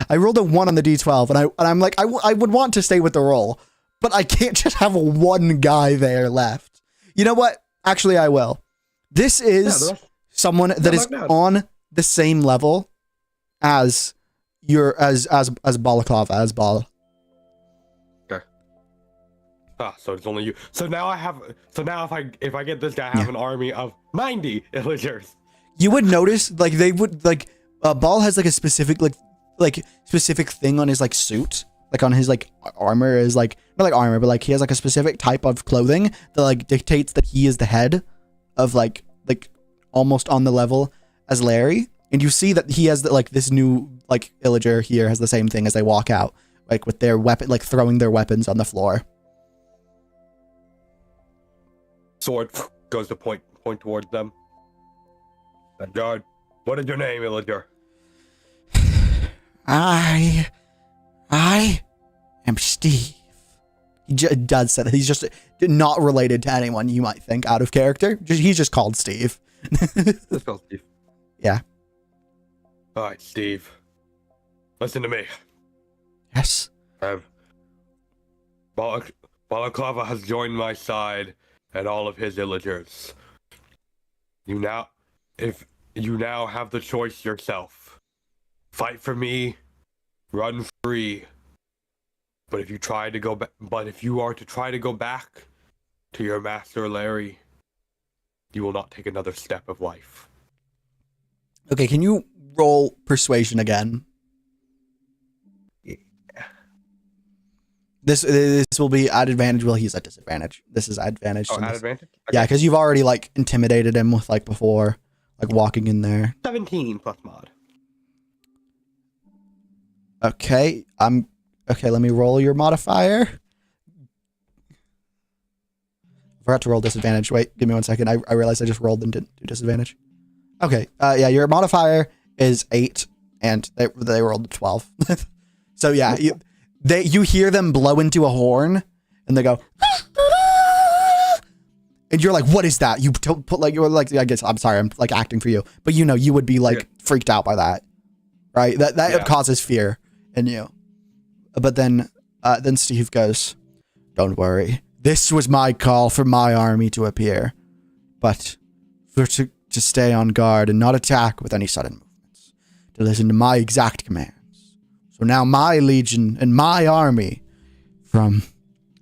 I rolled a 1 on the d12, and I'm like, I would want to stay with the roll, but I can't just have one guy there left. You know what? Actually, I will. This is someone that is on the same level as Balaclava, as Bal. Okay. So it's only you. So now if I get this guy, I have an army of 90 villagers. You would notice, like, they would, like, Bal has like a specific specific thing on his like suit, like on his like armor is like, not like armor, but like he has like a specific type of clothing that like dictates that he is the head of like almost on the level as Larry. And you see that he has like this new like villager here has the same thing as they walk out, like with their weapon, like throwing their weapons on the floor. Sword goes to point towards them. Guard, what is your name, villager? I am Steve. He does say that. He's just not related to anyone you might think out of character. He's just called Steve. Just called Steve. Yeah. All right, Steve. Listen to me. Yes. Balaclava has joined my side and all of his villagers. You now have the choice yourself. Fight for me, run free. But if you are to try to go back to your master Larry, you will not take another step of life. Okay, can you roll persuasion again? Yeah. This will be at advantage. Well, he's at disadvantage. This is advantage. Oh, at advantage? Okay. Yeah, because you've already like intimidated him with like before, like walking in there. 17 plus mod. Okay, okay, let me roll your modifier. Forgot to roll disadvantage. Wait, give me 1 second. I realized I just rolled and didn't do disadvantage. Okay, yeah, your modifier is 8, and they rolled a 12. So yeah, you hear them blow into a horn, and they go, And you're like, what is that? You don't put like, you're like, I guess, I'm sorry, I'm like acting for you. But you know, you would be like freaked out by that, right? That causes fear in you. But then Steve goes, don't worry. This was my call for my army to appear. But to stay on guard and not attack with any sudden movements. To listen to my exact commands. So now my legion and my army from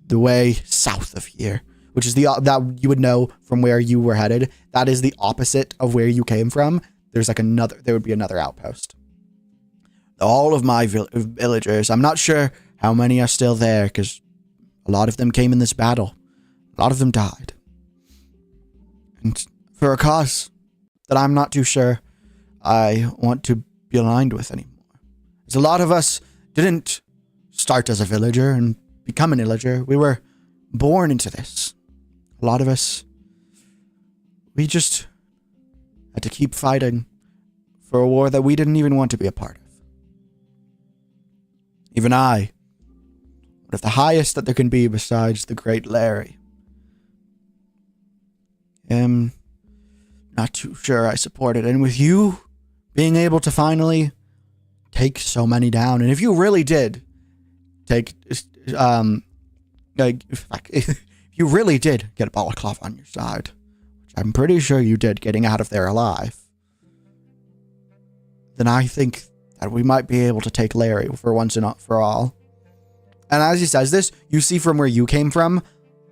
the way south of here, which is that you would know from where you were headed, that is the opposite of where you came from. There's like there would be another outpost. All of my villagers, I'm not sure how many are still there because a lot of them came in this battle. A lot of them died. And for a cause that I'm not too sure I want to be aligned with anymore. As a lot of us didn't start as a villager and become an illager. We were born into this. A lot of us, we just had to keep fighting for a war that we didn't even want to be a part of. Even I, one of the highest that there can be besides the great Larry, am not too sure I support it. And with you being able to finally take so many down, and if you really did take, if you really did get a balaclava on your side, which I'm pretty sure you did, getting out of there alive, then I think that we might be able to take Larry for once and for all. And as he says this, you see from where you came from,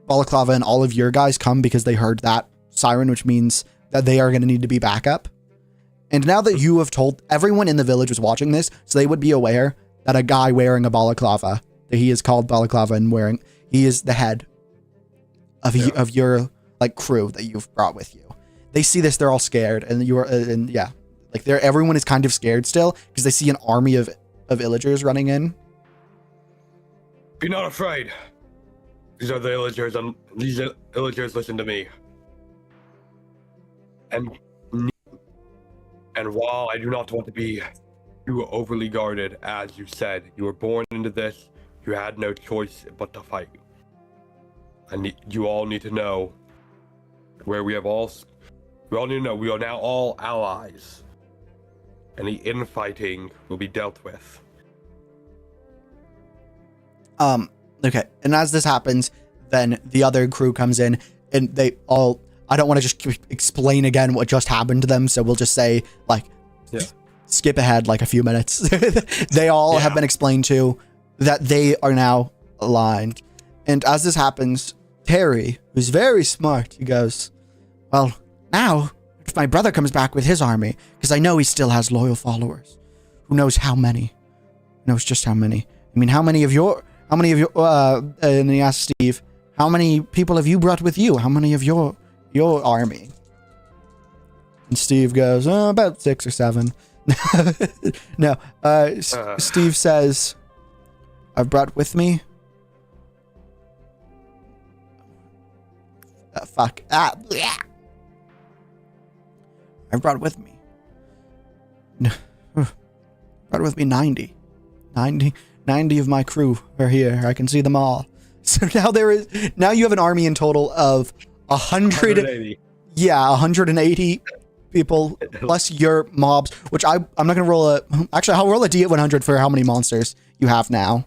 balaclava and all of your guys come because they heard that siren, which means that they are going to need to be backup. And now that you have told, everyone in the village was watching this, so they would be aware that a guy wearing a balaclava, that he is called balaclava and he is the head of your like crew that you've brought with you. They see this, they're all scared, and everyone is kind of scared still because they see an army of illagers running in. Be not afraid. These are the illagers, and these illagers listen to me. And while I do not want to be too overly guarded, as you said, you were born into this. You had no choice but to fight. You all need to know where we all need to know we are now all allies. Any infighting will be dealt with. Okay. And as this happens, then the other crew comes in and I don't want to just explain again what just happened to them. So we'll just say skip ahead like a few minutes. They all have been explained to that they are now aligned. And as this happens, Terry, who's very smart, he goes, well, now if my brother comes back with his army, because I know he still has loyal followers. Who knows how many? Knows just how many. I mean, how many of your, and he asked Steve, how many people have you brought with you? How many of your army? And Steve goes, about 6 or 7. No, Steve says, I've brought with me. I've brought with me. Brought with me 90 of my crew are here. I can see them all. So now you have an army in total of 180. Yeah, 180 people plus your mobs, which I'm not going to roll I'll roll a D100 for how many monsters you have now.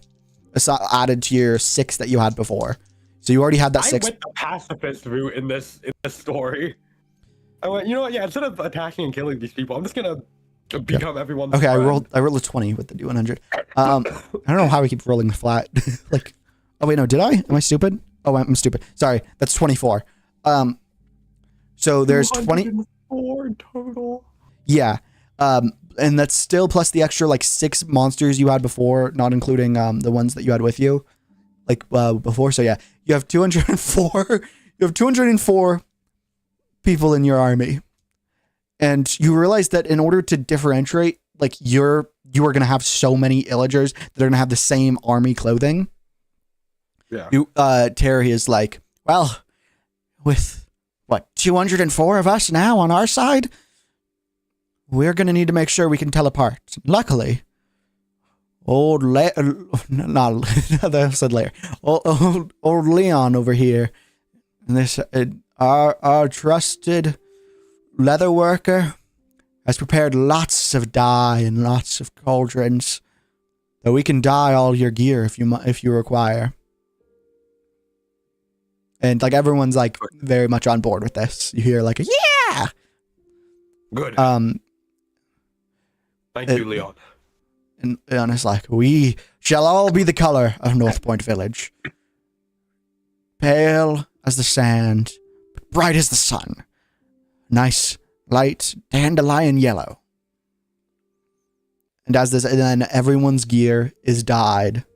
It's added to your 6 that you had before. So you already had that 6. I went the pacifist route in this story. I went, you know what? Yeah, instead of attacking and killing these people, I'm just gonna become everyone's Okay, friend. I rolled a 20 with the D100. I don't know how we keep rolling flat. Like, oh wait, no, did I? Am I stupid? Oh, I'm stupid. Sorry, that's 24. So there's 24 total. Yeah. And that's still plus the extra like 6 monsters you had before, not including the ones that you had with you, like before. So yeah, you have 204. You have 204 people in your army, and you realize that in order to differentiate, like you are gonna have so many illagers that are gonna have the same army clothing. Yeah. Terry is like, well, with what 204 of us now on our side, we're going to need to make sure we can tell apart. Luckily, old Leon over here, and this our trusted leather worker has prepared lots of dye and lots of cauldrons, so we can dye all your gear if you require. And like everyone's like very much on board with this. You hear like a yeah. Good. Thank you, Leon. And it's like, we shall all be the color of North Point Village. Pale as the sand, but bright as the sun. Nice, light, dandelion yellow. And and then everyone's gear is dyed.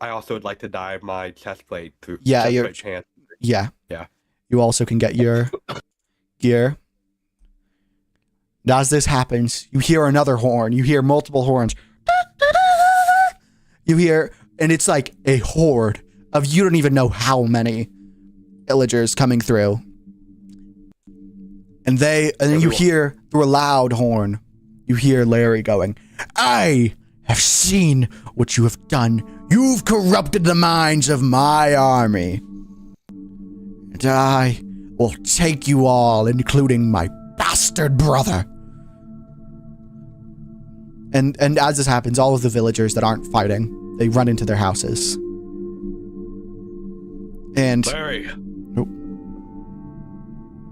I also would like to dye my chest plate through. Yeah, chance. Yeah. Yeah. You also can get your gear. And as this happens, you hear another horn. You hear multiple horns. You hear, and it's like a horde of you don't even know how many villagers coming through. And then you hear through a loud horn, you hear Larry going, I have seen what you have done. You've corrupted the minds of my army. And I will take you all, including my bastard brother. And as this happens, all of the villagers that aren't fighting, they run into their houses. And Larry. Nope.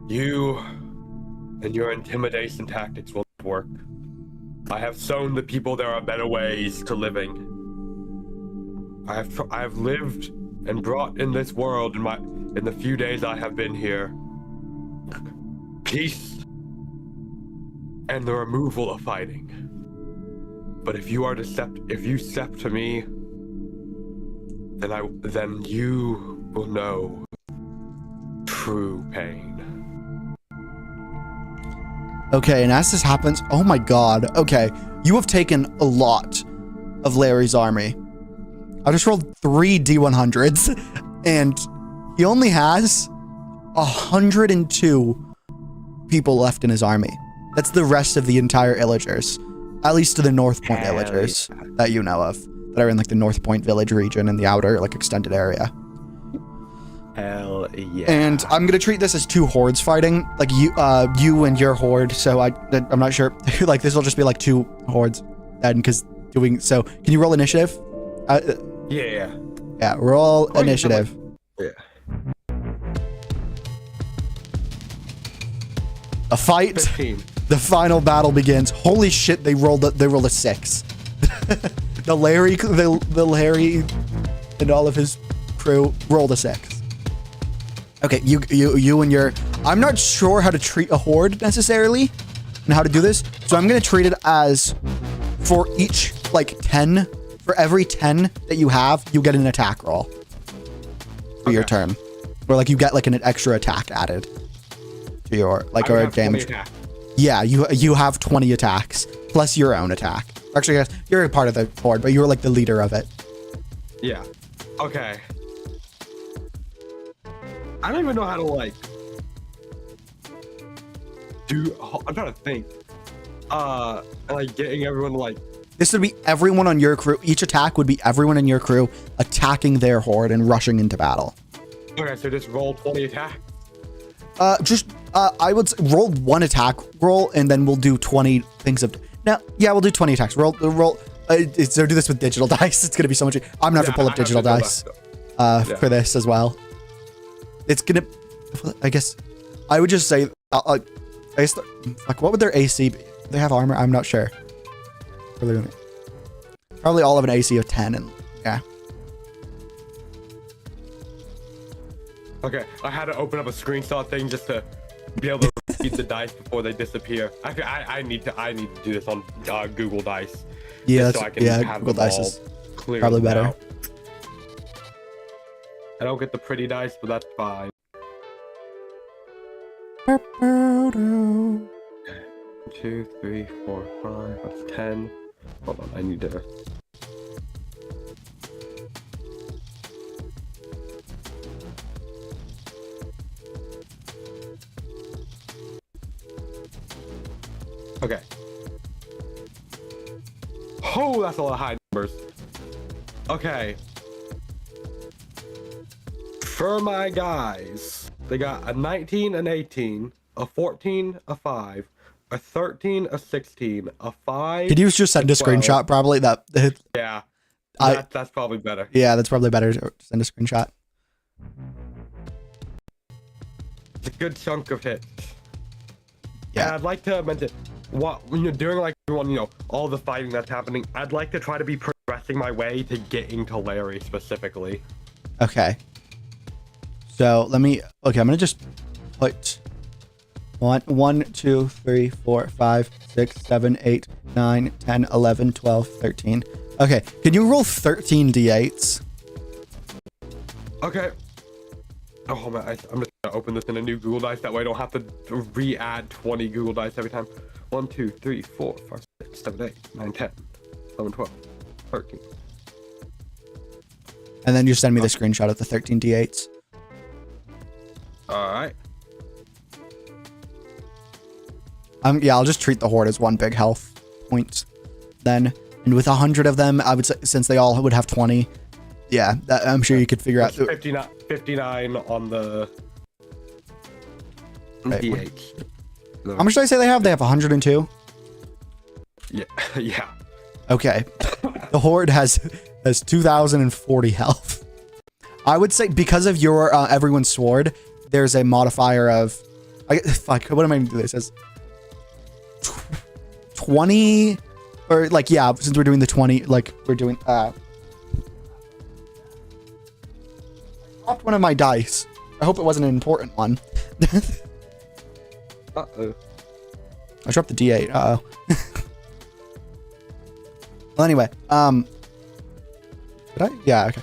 You and your intimidation tactics will not work. I have shown the people there are better ways to living. I have lived and brought in this world in the few days I have been here peace and the removal of fighting. But if you step to me, then you will know true pain. okay, and as this happens, oh my god, okay, you have taken a lot of Larry's army. I just rolled 3 D100s, and he only has 102 people left in his army. That's the rest of the entire Illagers. At least to the North Point Illagers that you know of, that are in like the North Point Village region and the outer like extended area. Hell yeah. And I'm gonna treat this as 2 hordes fighting, like you and your horde. So I'm not sure, like this will just be like 2 hordes, and because doing so. Can you roll initiative? Yeah. Yeah, roll initiative. Yeah. A fight. 15. The final battle begins. Holy shit! They rolled a 6. the Larry and all of his crew rolled a 6. Okay, you and your. I'm not sure how to treat a horde necessarily, and how to do this. So I'm gonna treat it as for each like 10. For every 10 that you have, you get an attack roll for your turn, or like you get like an extra attack added to your like or a damage. Yeah, you have 20 attacks plus your own attack. Actually, yes, you're a part of the horde, but you're like the leader of it. Yeah. Okay. I don't even know how to like do. I'm trying to think. Like getting everyone like. This would be everyone on your crew. Each attack would be everyone in your crew attacking their horde and rushing into battle. Okay, so just roll 20 attacks. I would roll 1 attack roll, and then we'll do 20 things of. No, yeah, we'll do 20 attacks. Roll. So do this with digital dice. It's gonna be so much. I'm gonna have to pull up digital dice for this as well. It's gonna. I guess I would just say. I guess like what would their AC be? Do they have armor? I'm not sure. Probably all of an AC of 10, and yeah. Okay, I had to open up a screenshot thing just to be able to read the dice before they disappear. I need to do this on Google Dice. Yeah, so I can have Google Dice is probably probably better. Out. I don't get the pretty dice, but that's fine. 2, 3, 4, 5. That's 10. Hold on, I need to. Okay. Oh, that's a lot of high numbers. Okay. For my guys, they got a 19, an 18, a 14, a 5, a 13, a 16, a 5. Could you just send a 12. screenshot? Probably that. Yeah, that's probably better. Yeah, that's probably better to send a screenshot. It's a good chunk of hits. Yeah. And I'd like to mention, when you're doing like all the fighting that's happening, I'd like to try to be progressing my way to getting to Larry specifically. Okay. So let me. Okay, I'm gonna just put 1, 2, 3, 4, 5, 6, 7, 8, 9, 10, 11, 12, 13. Okay, can you roll 13 d8s? Okay. Oh man, I'm just gonna open this in a new Google Dice. That way I don't have to re-add 20 Google Dice every time. 1, 2, 3, 4, 5, 6, 7, 8, 9, 10, 11, 12, 13. And then you send me the screenshot of the 13 d8s. All right. Yeah, I'll just treat the horde as one big health point then. And with 100 of them, I would say, since they all would have 20, yeah, I'm sure you could figure out. 59 on the D8. How much did I say they have? They have 102? Yeah, yeah. Okay. The horde has 2,040 health. I would say because of your everyone's sword, there's a modifier of fuck, what am I gonna do this as? 20 or like, yeah, since we're doing the 20, like we're doing dropped one of my dice. I hope it wasn't an important one. Uh-oh. I dropped the D8. Uh-oh. Well, anyway, did I? Yeah, okay.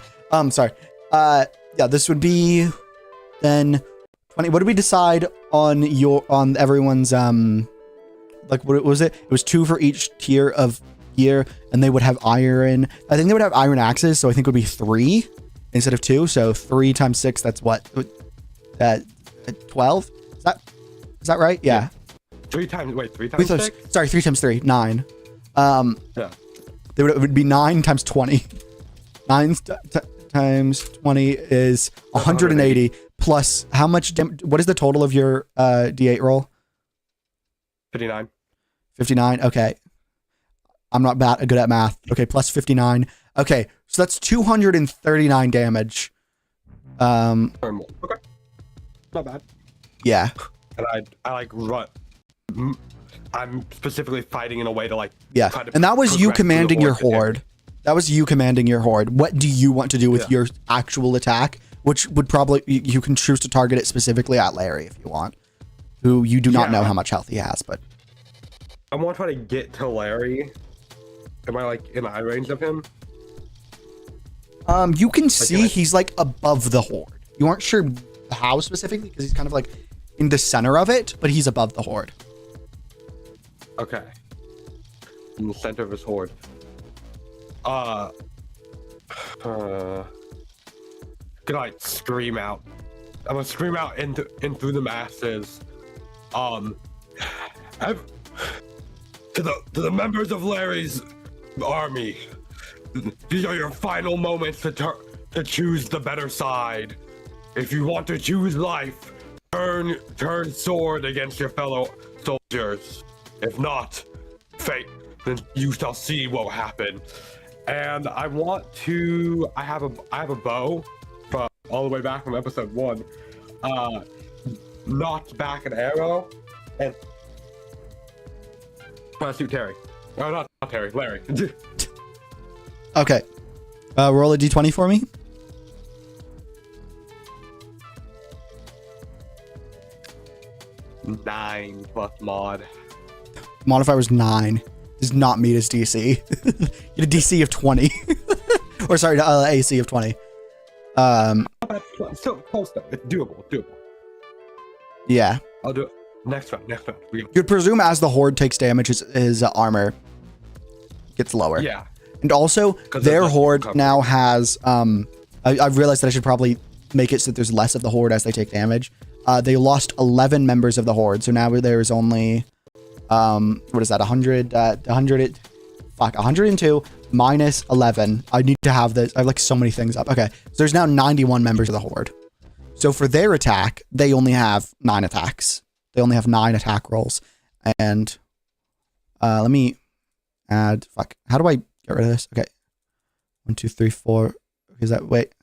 Sorry. Yeah, this would be then 20. What did we decide on everyone's, like, what was it? It was 2 for each tier of gear, and they would have iron. I think they would have iron axes, so I think it would be 3 instead of 2. So 3 times 6, that's what? 12? Is that right? Yeah. 3 times 6? Sorry, 3 times 3, 9. Yeah. It would be 9 times 20. 9 times 20 is 180 plus how much what is the total of your D8 roll? 59. 59. Okay. I'm not good at math. Okay, plus 59. Okay, so that's 239 damage. Okay. Not bad. Yeah. And I like run. I'm specifically fighting in a way to like. Yeah, and that was you commanding your horde. That was you commanding your horde. What do you want to do with your actual attack? Which would probably, you can choose to target it specifically at Larry if you want, who you do not know how much health he has, but. I want to try to get to Larry. Am I like in eye range of him? You can see he's like above the horde. You aren't sure how specifically because he's kind of like in the center of it, but he's above the horde. Okay. In the center of his horde. Can I scream out? I'm gonna scream out in through the masses. To the members of Larry's army, these are your final moments to choose the better side. If you want to choose life, turn sword against your fellow soldiers. If not, fate, then you shall see what will happen. And I have a bow from all the way back from episode 1. Knocked back an arrow and try to shoot Terry. Oh, not Terry, Larry. Okay. Roll a d20 for me. Nine plus mod. Modifier was 9. Does not meet his DC. You had a DC of 20. Or sorry, AC of 20. Still close though. It's doable. Yeah. I'll do it. Next round. You'd presume as the horde takes damage, his armor gets lower. Yeah. And also, their horde now has, I've realized that I should probably make it so that there's less of the horde as they take damage. They lost 11 members of the horde, so now there's only, what is that, 102 minus 11. I need to have this. I have like so many things up. Okay, so there's now 91 members of the horde. So for their attack, they only have 9 attacks. They only have 9 attack rolls. And let me add, how do I get rid of this? Okay. 1, 2, 3, 4. Is that, wait,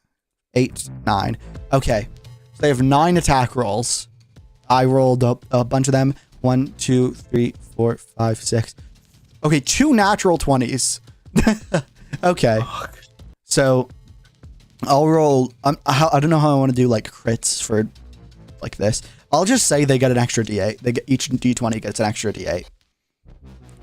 8, 9. Okay. So they have 9 attack rolls. I rolled up a bunch of them. 1, 2, 3, 4, 5, 6. Okay, 2 natural 20s. Okay. So I'll roll. I don't know how I want to do like crits for like this. I'll just say they get an extra D8. They get each D20 gets an extra D8.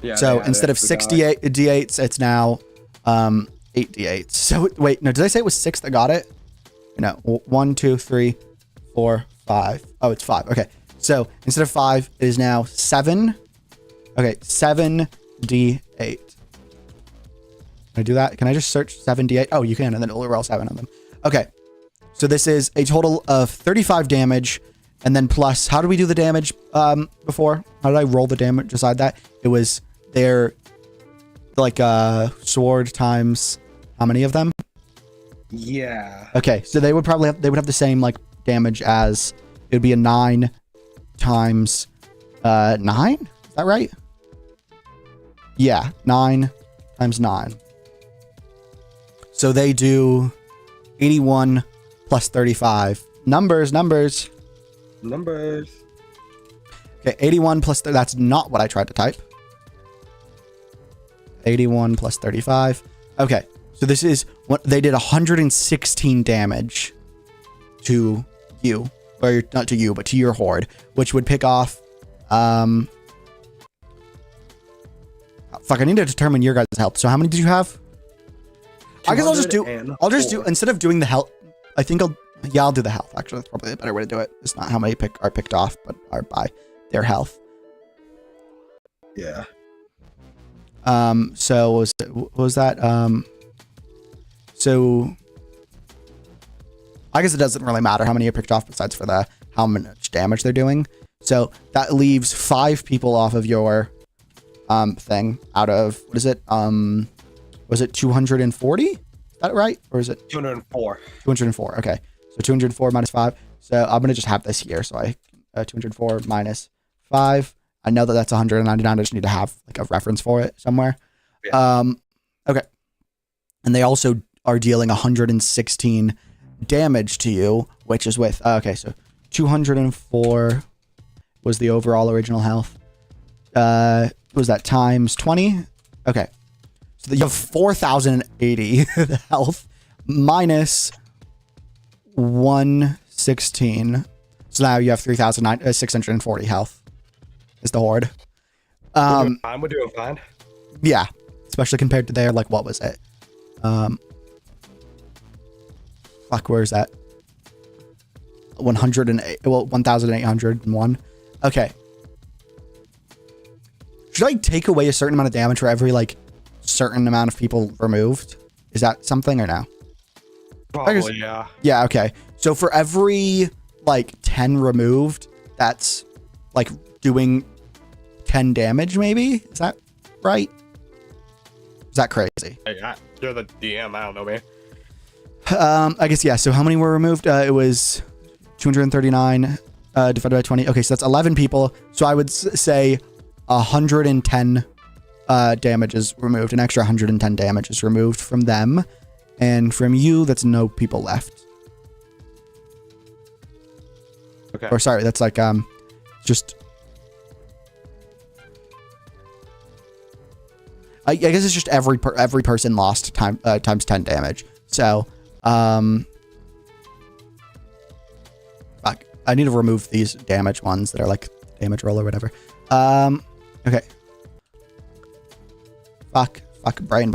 Yeah. So instead of 6 D8s, it's now 8 D8s. So wait, no, did I say it was 6 that got it? No, 1, 2, 3, 4, 5. Oh, it's 5. Okay. So instead of 5, it is now 7. Okay, 7 D8. Can I do that? Can I just search 7 D8? Oh, you can, and then it'll roll 7 of them. Okay. So this is a total of 35 damage, and then plus, how did we do the damage before? How did I roll the damage beside that? It was their, like, sword times, how many of them? Yeah. Okay, so they would probably have, they would have the same, like, damage as, it would be a 9 times 9? Is that right? Yeah, 9 times 9. So they do 81 plus 35. Numbers. Okay, 81 plus, that's not what I tried to type. 81 plus 35. Okay, so this is what they did 116 damage to you. Or not to you, but to your horde, which would pick off, fuck, I need to determine your guys' health. So how many did you have? I guess I'll just do, instead of doing the health, I think I'll do the health. Actually, that's probably a better way to do it. It's not how many are picked off, but are by their health. Yeah. So what was that? So I guess it doesn't really matter how many are picked off besides for the how much damage they're doing. So that leaves 5 people off of your thing out of, what is it? Was it 240? Is that right? Or is it 204? 204. Okay. So 204 minus 5. So I'm going to just have this here. So 204 minus 5. I know that that's 199. I just need to have like a reference for it somewhere. Yeah. Okay. And they also are dealing 116 damage to you, which is with, okay, so 204 was the overall original health. Was that times 20? Okay. So you have 4,080 health minus 116. So now you have 3,640 health is the horde. We're doing fine. Yeah. Especially compared to their, like, what was it? Fuck, where is that? 1,801. Okay. Should I take away a certain amount of damage for every, like, certain amount of people removed? Is that something or no? Probably, yeah. Yeah, okay. So for every, like, 10 removed, that's, like, doing 10 damage, maybe? Is that right? Is that crazy? Hey, you're the DM, I don't know, man. I guess, yeah. So how many were removed? It was 239 divided by 20. Okay, so that's 11 people. So I would say 110 damage is removed. An extra 110 damage is removed from them. And from you, that's no people left. Okay. Or sorry, that's like just... I guess it's just every person lost times 10 damage. So, fuck. I need to remove these damage ones that are like damage roll or whatever. Okay. Fuck. Brain.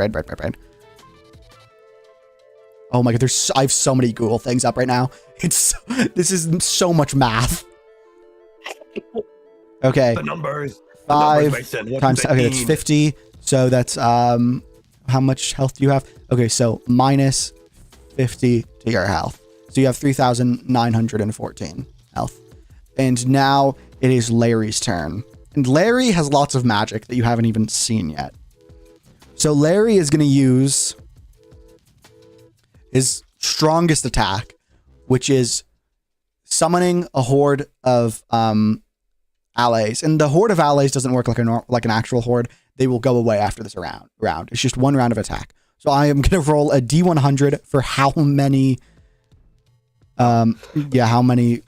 Oh my god, I have so many Google things up right now. This is so much math. Okay. The numbers. 5 times, okay, that's 50. So that's, how much health do you have? Okay, so minus 50 to your health. So you have 3,914 health. And now it is Larry's turn. And Larry has lots of magic that you haven't even seen yet. So Larry is going to use his strongest attack, which is summoning a horde of allies, and the horde of allies doesn't work like an actual horde. They will go away after this round. It's just one round of attack. So I am gonna roll a D100 for how many how many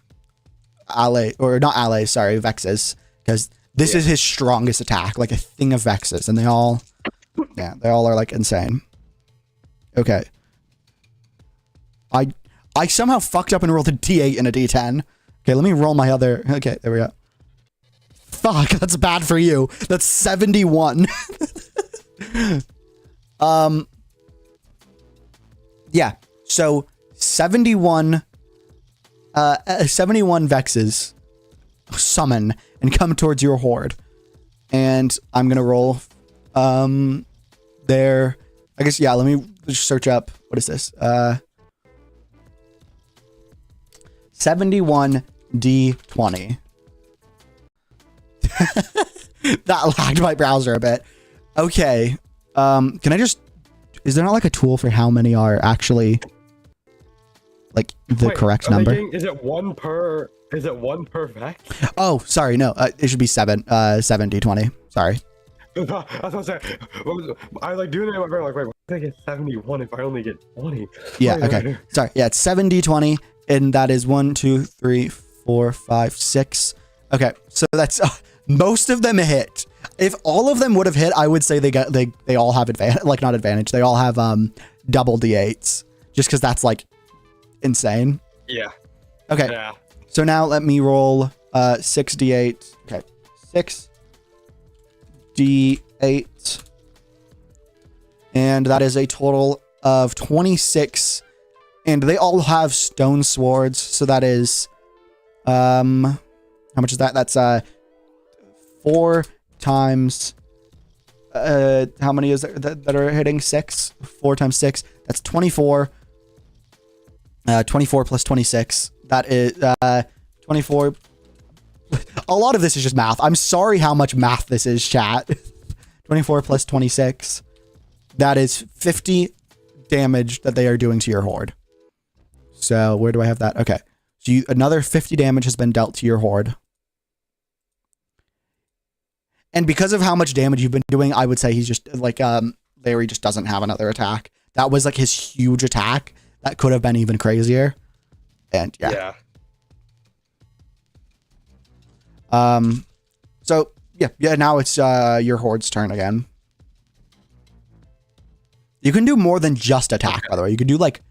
allies, or not allies, sorry, Vexes, because this is his strongest attack, like a thing of Vexes, and they all are like insane. Okay. I somehow fucked up and rolled a D8 and a D10. Okay, let me roll my other. Okay, there we go. Fuck, that's bad for you. That's 71. Yeah. So 71 Vexes summon and come towards your horde. And I'm going to roll there. I guess, yeah, let me just search up. What is this? 71 D20. That lagged my browser a bit. Okay. Can I just... Is there not like a tool for how many are actually like the correct number? Is it one per Vex? Oh, sorry. No, it should be 7 D20. Sorry. I was gonna say, I like doing it in my brain, like, wait, why did I get 71 if I only get 20? Yeah, okay. Sorry. Yeah, it's 7 D20, and that is 1, 2, 3, 4, 5, 6. Okay, so that's most of them hit. If all of them would have hit, I would say they all have advantage, like not advantage. They all have double D8s, just because that's like insane. Yeah. Okay. Yeah. So now let me roll 6 D8. Okay, 6 D8, and that is a total of 26. And they all have stone swords, so that is how much is that? That's 4 times how many is there that are hitting? 6. 4 times 6, that's 24. 24 plus 26, that is 24. A lot of this is just math. I'm sorry how much math this is, chat. 24 plus 26, that is 50 damage that they are doing to your horde. So where do I have that? Okay, so another 50 damage has been dealt to your horde. And because of how much damage you've been doing, I would say he's just like, Larry just doesn't have another attack. That was like his huge attack. That could have been even crazier. And yeah. So yeah, now it's your horde's turn again. You can do more than just attack, by the way. You can do like,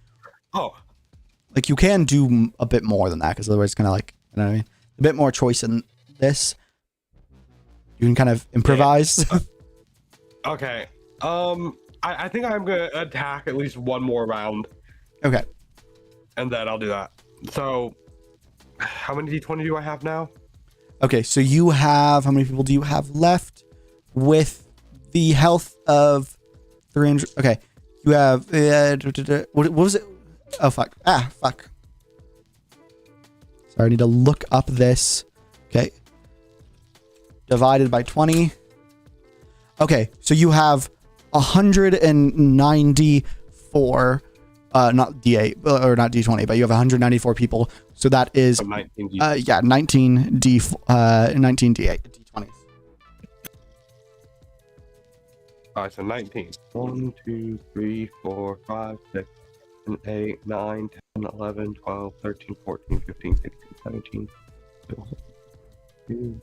you can do a bit more than that, because otherwise it's kind of like, you know what I mean? A bit more choice in this. You can kind of improvise. Okay. I think I'm gonna attack at least one more round. Okay. And then I'll do that. So, how many D20 do I have now? Okay, so you have, how many people do you have left with the health of 300? Okay, you have, what was it? Oh, fuck. Fuck. Sorry, I need to look up this. Okay. Divided by 20. Okay, so you have 194, not D8, or not D20, but you have 194 people. So that is, 19 D8, D20s. All right, so 19. 1, 2, 3, 4, 5, 6, 7, 8, 9, 10, 11, 12, 13, 14, 15, 16, 17, 18.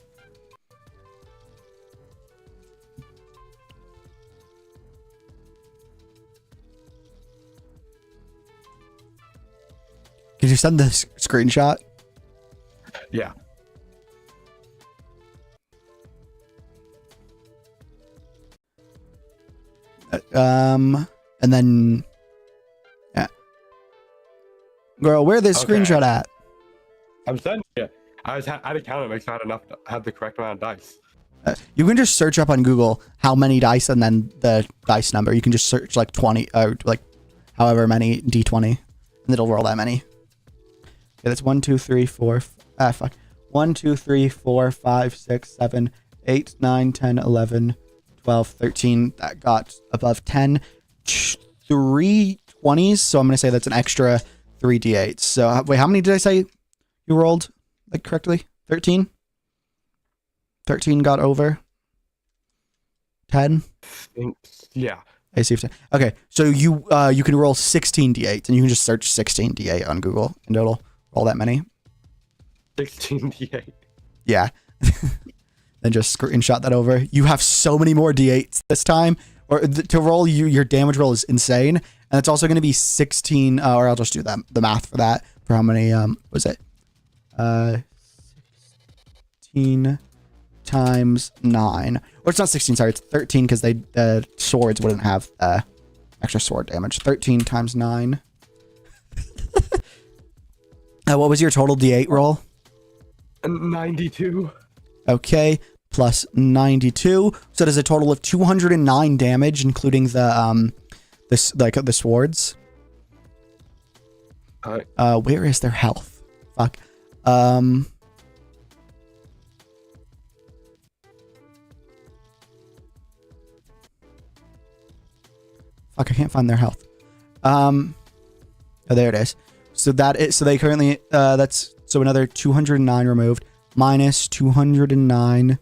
Can you send the screenshot? Yeah. And then, yeah. Girl, where this screenshot at? I'm sending it. I had to count it, make sure I had enough to have the correct amount of dice. You can just search up on Google how many dice and then the dice number. You can just search like 20, like however many D20, and it'll roll that many. Okay, that's 1, 2, 3, 4. Fuck. 1, 2, 3, 4, 5, 6, 7, 8, 9, 10, 11, 12, 13. That got above 10. 3 20s. So I'm going to say that's an extra 3 D8s. So wait, how many did I say? You You rolled like correctly? 13? 13 got over 10? Yeah. I see. Okay, so you can roll 16 d8s, and you can just search 16 d8 on Google, and it'll roll that many. 16 d8. Yeah. Then just screenshot that over. You have so many more d8s this time, or to roll your damage roll is insane, and it's also going to be 16. Or I'll just do the math for that. For how many? Was it? 16 times 9. Or it's not 16. Sorry, it's 13 because the swords wouldn't have extra sword damage. 13 times 9. What was your total d8 roll? 92. Okay, plus 92. So it is a total of 209 damage, including the swords. Where is their health? Fuck. Fuck, I can't find their health. Oh, there it is. So they currently that's another 209 removed minus 209,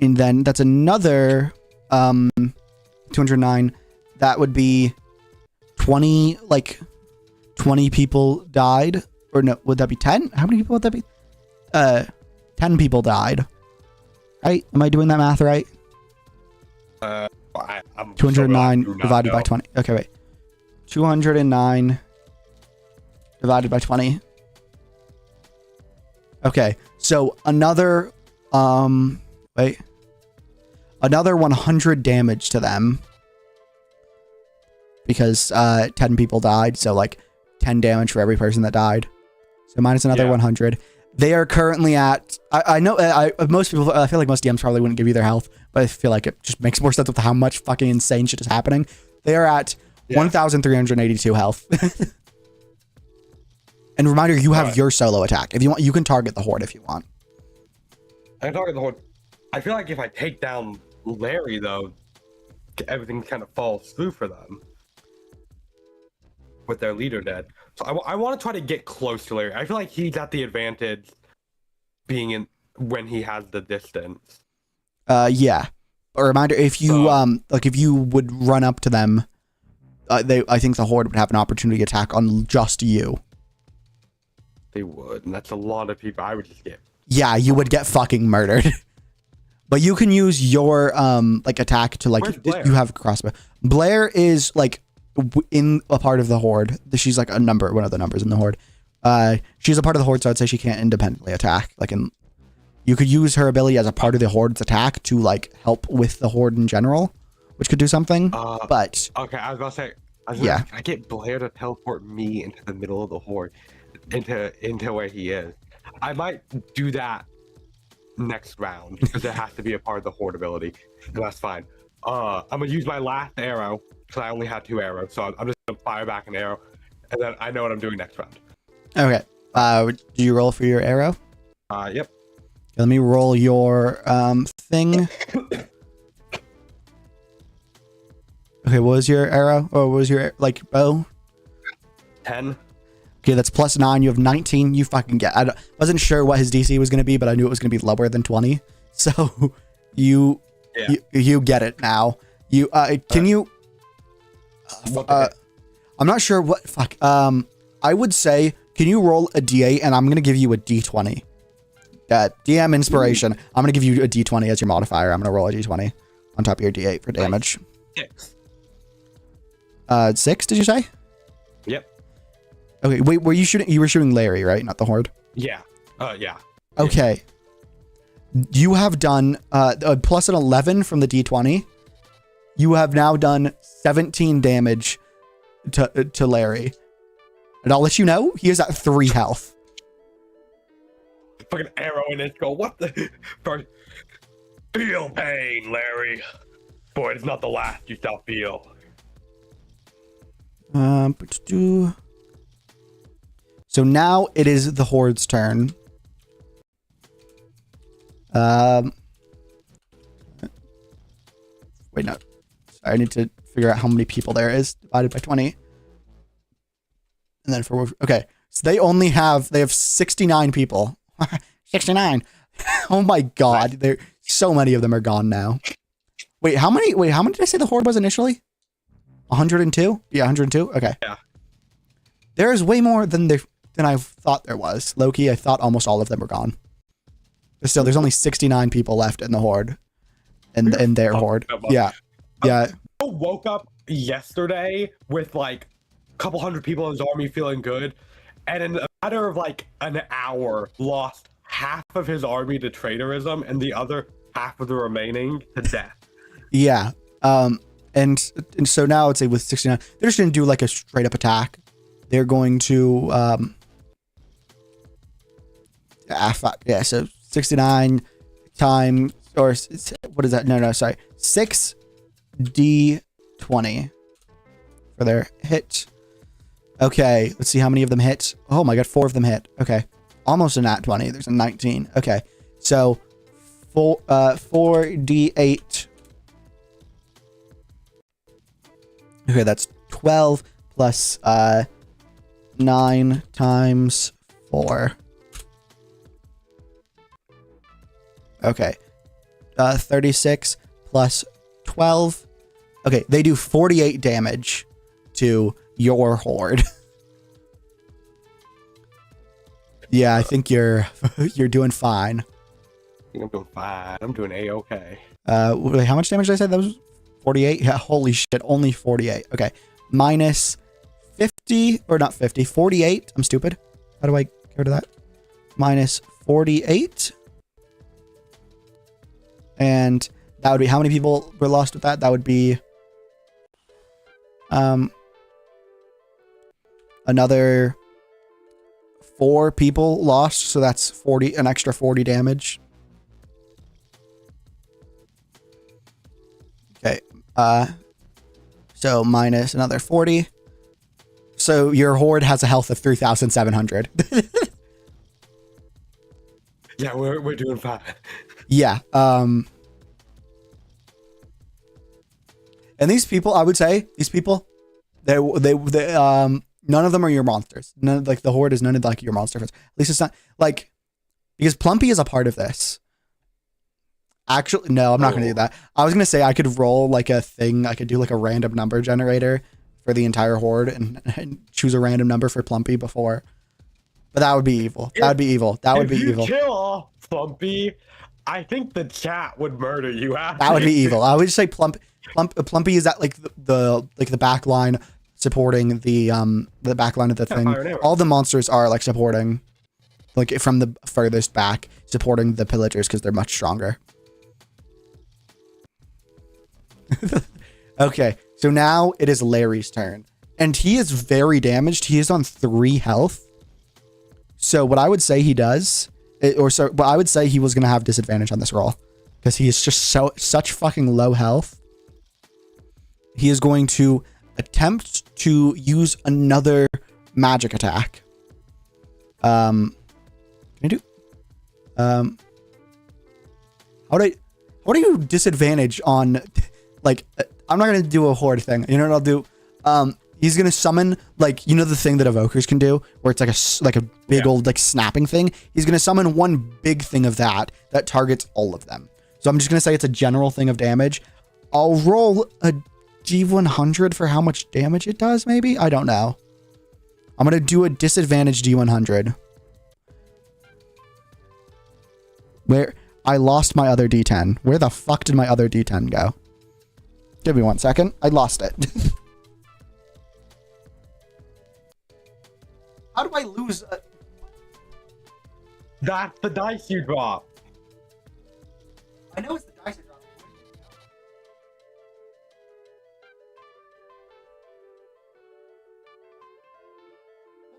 and then that's another 209. That would be 20 people died, or no, would that be 10? How many people would that be? 10 people died. Right? Am I doing that math right? I'm 209 so divided by 20. Okay, wait. 209 divided by 20. Okay, so another another 100 damage to them because 10 people died, so like 10 damage for every person that died. So minus another 100. They are currently at I know most people, I feel like most DMs probably wouldn't give you their health, but I feel like it just makes more sense with how much fucking insane shit is happening. They are at 1,382 health. And reminder, you have your solo attack. If you want, you can target the horde if you want. I can target the horde. I feel like if I take down Larry, though, everything kind of falls through for them with their leader dead. So I want to try to get close to Larry. I feel like he's at the advantage being in when he has the distance. Yeah. A reminder, if you if you would run up to them, I think the horde would have an opportunity attack on just you. They would, and that's a lot of people. I would just get. Yeah, you would get fucking murdered. But you can use your attack to you have a crossbow. Blair is in a part of the horde. She's like one of the numbers in the horde. She's a part of the horde, so I'd say she can't independently attack. You could use her ability as a part of the horde's attack to help with the horde in general, which could do something. But okay, I was about to say. Can I get Blair to teleport me into the middle of the horde, into where he is? I might do that next round because it has to be a part of the horde ability, and that's fine. I'm gonna use my last arrow because I only had 2 arrows, so I'm just gonna fire back an arrow, and then I know what I'm doing next round. Okay. Do you roll for your arrow? Yep. Let me roll your thing. Okay, what was your arrow? Or what was your bow? 10. Okay, that's plus 9. You have 19. You fucking get. I wasn't sure what his DC was going to be, but I knew it was going to be lower than 20. So you get it now. You can you? I'm not sure what. Fuck. I would say, can you roll a D8 and I'm going to give you a D20. DM inspiration. I'm going to give you a D20 as your modifier. I'm going to roll a D20 on top of your D8 for damage. 6. 6, did you say? Yep. Okay, wait, were you shooting? You were shooting Larry, right? Not the horde? Yeah. Yeah. Okay. You have done plus an 11 from the D20. You have now done 17 damage to Larry. And I'll let you know, he is at 3 health. Fucking arrow in it. Go, what the? Feel pain, Larry. Boy, it's not the last you shall feel. So now it is the horde's turn. Wait, no. Sorry, I need to figure out how many people there is divided by 20. And then okay. So they have 69 people. 69. Oh my god. There so many of them are gone now. Wait, how many did I say the horde was initially? 102? Yeah, 102. Okay. Yeah. There's way more than I thought there was. Loki, I thought almost all of them were gone. But still, there's only 69 people left in the horde. In their horde. Yeah. Yeah. I woke up yesterday with like a couple hundred people in his army feeling good, and in a matter of like an hour lost half of his army to traitorism and the other half of the remaining to death. Yeah. And so now I'd say with 69, they're just gonna do like a straight up attack. They're going to fuck. Yeah, so 69 times, or what is that? No, sorry. 6d20 for their hit. Okay, let's see how many of them hit. Oh my god, 4 of them hit. Okay. Almost a nat 20. There's a 19. Okay. So 4d8. Okay, that's 12 plus 9 times 4. Okay. 36 plus 12. Okay, they do 48 damage to your horde. Yeah, I think you're doing fine. I think I'm doing fine. I'm doing A-okay. Wait, how much damage did I say? That was 48? Yeah, holy shit, only 48. Okay. Minus 50, or not 50, 48. I'm stupid. How do I go to that? Minus 48. And that would be, how many people were lost with that? That would be another 4 people lost, so that's 40, an extra 40 damage. Okay. So minus another 40. So your horde has a health of 3,700. Yeah, we're doing fine. Yeah. And these people, I would say, they none of them are your monsters. None, like the horde is none of like your monster friends. At least it's not like, because Plumpy is a part of this. Actually, no, I'm not going to do that. I was going to say I could roll like a thing. I could do like a random number generator for the entire horde and choose a random number for Plumpy before. But that would be evil. That would be evil. That would be evil. If you kill Plumpy, I think the chat would murder you after. That would be evil. I would just say Plumpy is at like the back line supporting the back line of the thing. All the monsters are like supporting, like from the furthest back, supporting the pillagers because they're much stronger. Okay, so now it is Larry's turn, and he is very damaged. He is on 3 health. So what I would say he does, what I would say he was gonna have disadvantage on this roll because he is just such fucking low health. He is going to attempt to use another magic attack. Can I do? How do you disadvantage on? Like, I'm not going to do a horde thing. You know what I'll do? He's going to summon, like, you know the thing that evokers can do? Where it's like a big old, like, snapping thing? He's going to summon one big thing of that targets all of them. So I'm just going to say it's a general thing of damage. I'll roll a D100 for how much damage it does, maybe? I don't know. I'm going to do a disadvantage D100. Where? I lost my other D10. Where the fuck did my other D10 go? Give me 1 second. I lost it. How do I lose? That's the dice you drop. I know it's the dice I dropped.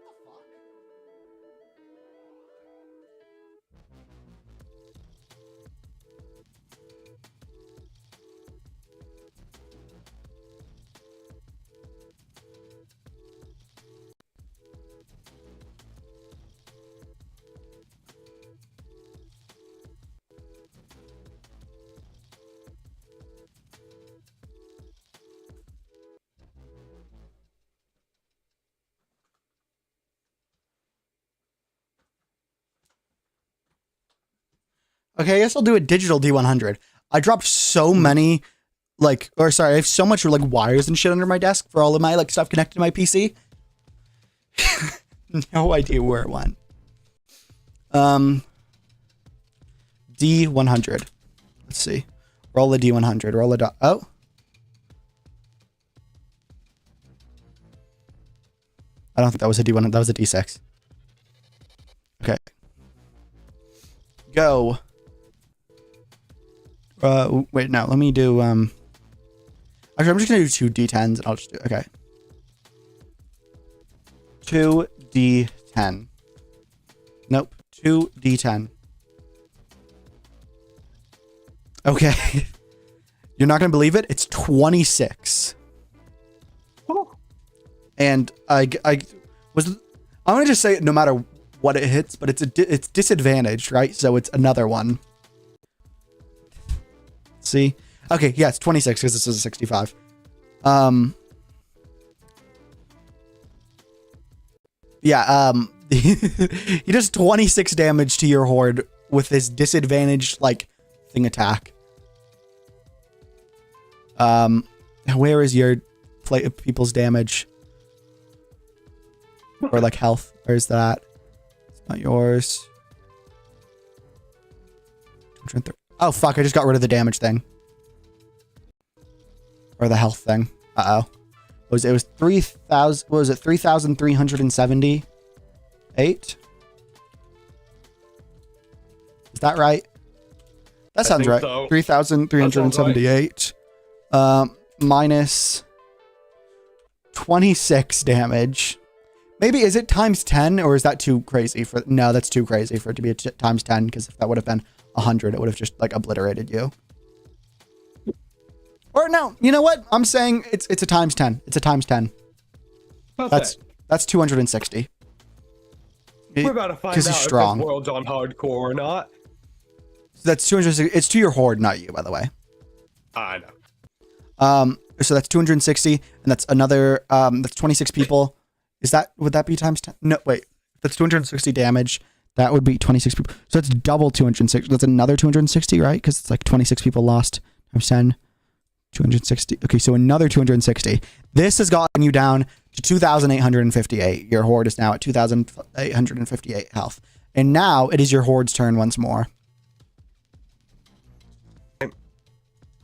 What the fuck? Okay, I guess I'll do a digital D100. I dropped so many, I have so much like wires and shit under my desk for all of my like stuff connected to my PC. No idea where it went. D100. Let's see. Roll a D100. Roll a dot. Oh. I don't think that was a D100. That was a D6. Okay. Go. Wait, no. Let me do, actually, I'm just going to do 2 D10s and I'll just do, okay. 2 D10. Nope. 2 D10. Okay. You're not going to believe it. It's 26. And I'm going to just say no matter what it hits, but it's disadvantaged, right? So it's another one. See? Okay, yeah, it's 26 because this is a 65. Yeah, he does 26 damage to your horde with this disadvantaged, like, thing attack. Where is your people's damage? Or, like, health? Where's that? It's not yours. Oh, fuck, I just got rid of the damage thing. Or the health thing. Uh-oh. It was 3,000, what was it? 3,378? Is that right? That sounds right. So. 3,378. Minus 26 damage. Maybe, is it times 10 or is that too crazy for, no, that's too crazy for it to be times 10 because if that would have been 100, it would have just like obliterated you. Or no, you know what? I'm saying it's a times 10. It's a times 10. That's 260. We're about to find out if this world's on hardcore or not. So that's 260. It's to your horde, not you, by the way. I know. So that's 260, and that's another. That's 26 people. Would that be times 10? No, wait. That's 260 damage. That would be 26 people. So that's double 260. That's another 260, right? Because it's like 26 people lost times 10. 260. Okay, so another 260. This has gotten you down to 2,858. Your horde is now at 2,858 health. And now it is your horde's turn once more.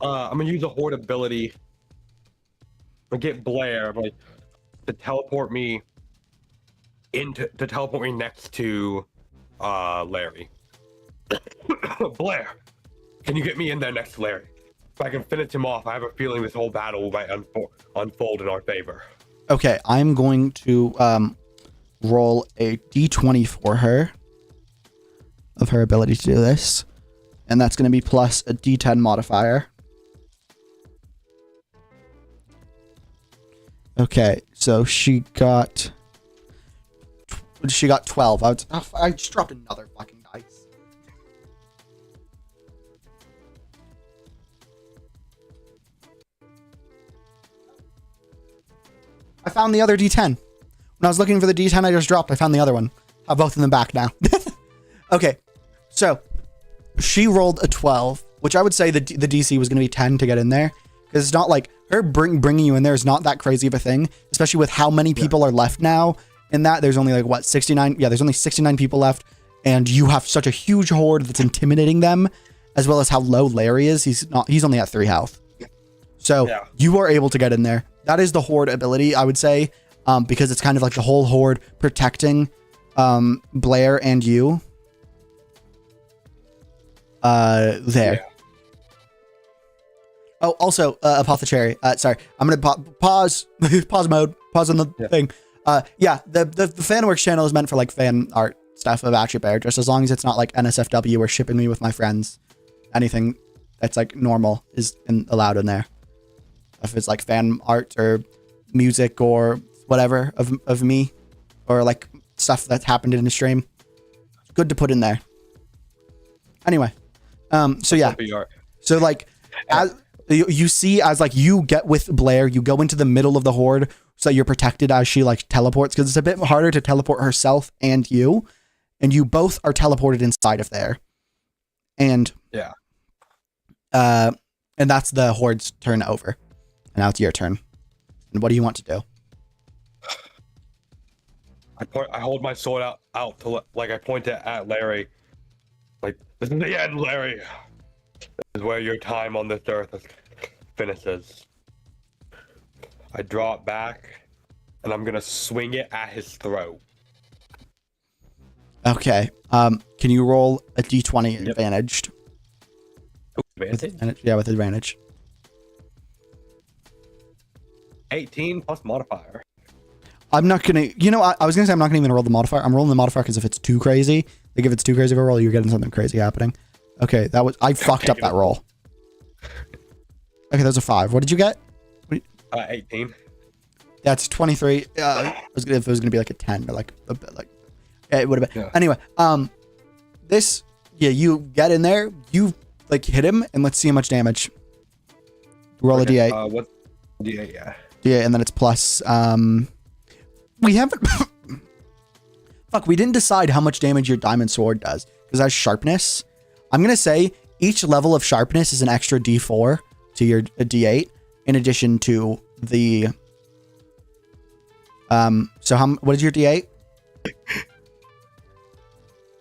I'm gonna use a horde ability. I'm gonna get Blair to teleport me next to Larry. Blair, can you get me in there next to Larry? If I can finish him off, I have a feeling this whole battle might unfold in our favor. Okay, I'm going to roll a d20 for her of her ability to do this. And that's going to be plus a d10 modifier. Okay, so she got 12. I just dropped another fucking dice. I found the other D10. When I was looking for the D10 I just dropped, I found the other one. I have both in the back now. Okay, so she rolled a 12, which I would say the DC was going to be 10 to get in there. Because it's not like her bringing you in there is not that crazy of a thing, especially with how many people are left now. In that, there's only like, what, 69? Yeah, there's only 69 people left. And you have such a huge horde that's intimidating them, as well as how low Larry is. He's only at 3 health. So you are able to get in there. That is the horde ability, I would say, because it's kind of like the whole horde protecting Blair and you. There. Yeah. Oh, also, Apothecary. Sorry, I'm gonna pause mode. Pause on the thing. The Fanworks channel is meant for like fan art stuff of Atria Bear, just as long as it's not like NSFW or shipping me with my friends. Anything that's like normal is allowed in there. If it's like fan art or music or whatever of me, or like stuff that's happened in the stream, it's good to put in there. Anyway, so yeah, so like as you see, as like you get with Blair, you go into the middle of the horde, so you're protected as she like teleports, because it's a bit harder to teleport herself and you both are teleported inside of there. And Yeah. and that's the Horde's turn over. And now it's your turn. And what do you want to do? I hold my sword out to like I point it at Larry. Like, this is the end, Larry. This is where your time on this earth finishes. I draw it back, and I'm gonna swing it at his throat. Okay. Can you roll a d20 advantaged? Advantage? Yeah, with advantage. 18 plus modifier. I'm not gonna. You know, I was gonna say I'm not gonna even roll the modifier. I'm rolling the modifier because if it's too crazy, like if it's too crazy of a roll, you're getting something crazy happening. Okay, I fucked up that roll. Okay, that's a 5. What did you get? 18. That's 23. If it was gonna be like a 10 or like a bit like, it would have been. Yeah. Anyway, you get in there, you like hit him, and let's see how much damage. Roll a d8. What? D8, yeah. D8, and then it's plus. We haven't. Fuck, we didn't decide how much damage your diamond sword does because it has sharpness. I'm gonna say each level of sharpness is an extra d4 to your d8, in addition to the. So what is your d8?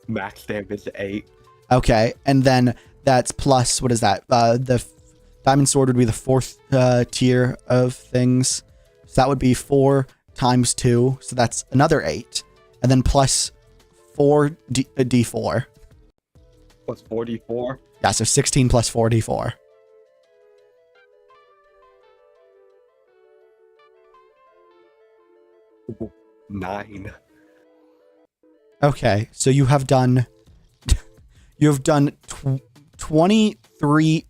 Max damage 8. Okay, and then that's plus, what is that? The diamond sword would be the 4th tier of things. So that would be 4 times 2. So that's another 8. And then plus 4 d4. Plus 44. Yeah, so 16 plus 4 d4. Ooh, 9. Okay, so you have done 23.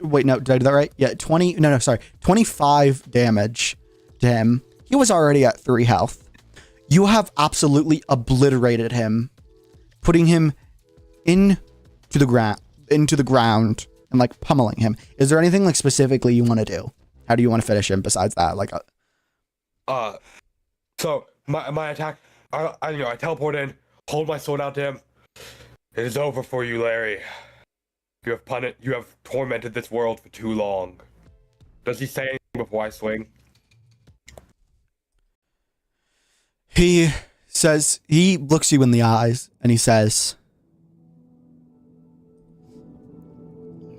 Wait, no, did I do that right? Yeah, 20. No, sorry, 25 damage to him. He was already at 3 health. You have absolutely obliterated him, putting him into the ground, and like pummeling him. Is there anything like specifically you want to do? How do you want to finish him besides that? Like, so my attack, I teleport in, hold my sword out to him. It is over for you, Larry. You have tormented this world for too long. Does he say anything before I swing? he says, he looks you in the eyes and he says,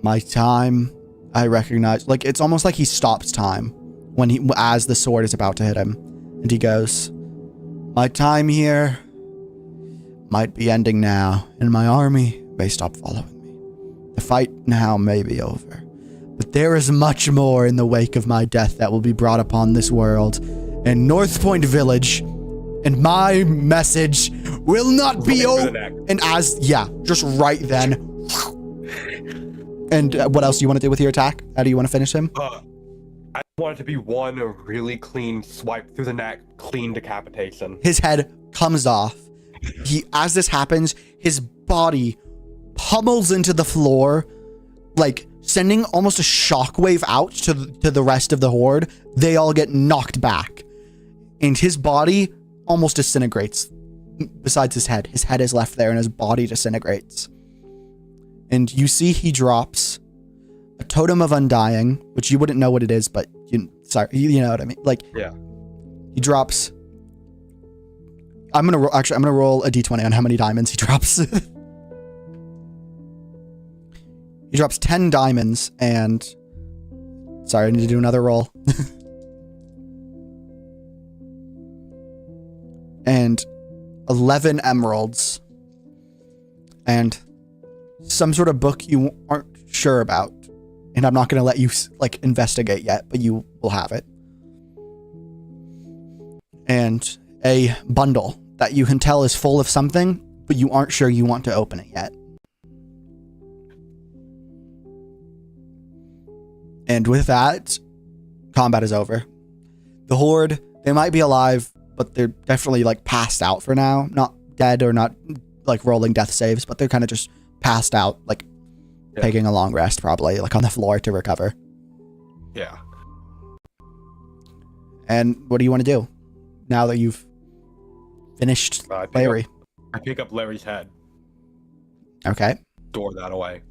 my time, I recognize, like, it's almost like he stops time when as the sword is about to hit him. And he goes, my time here might be ending now, and my army may stop following me. The fight now may be over, but there is much more in the wake of my death that will be brought upon this world and North Point Village, and my message will not be over. And just right then. And what else do you want to do with your attack? How do you want to finish him? I want it to be one really clean swipe through the neck, clean decapitation. His head comes off. As this happens, his body pummels into the floor, like sending almost a shockwave out to the rest of the horde. They all get knocked back, and his body almost disintegrates. Besides his head is left there, and his body disintegrates. And you see he drops a totem of undying, which you wouldn't know what it is, but you know what I mean. Like, yeah, he drops. I'm gonna roll a d20 on how many diamonds he drops. He drops 10 diamonds and. Sorry, I need to do another roll. And 11 emeralds. And some sort of book you aren't sure about. And I'm not going to let you like investigate yet, but you will have it. And a bundle that you can tell is full of something, but you aren't sure you want to open it yet. And with that, combat is over. The horde, they might be alive, but they're definitely like passed out for now. Not dead or not like rolling death saves, but they're kind of just passed out, like taking a long rest probably, like on the floor to recover. Yeah. And what do you want to do now that you've finished Larry? I pick up Larry's head. Okay. store that away.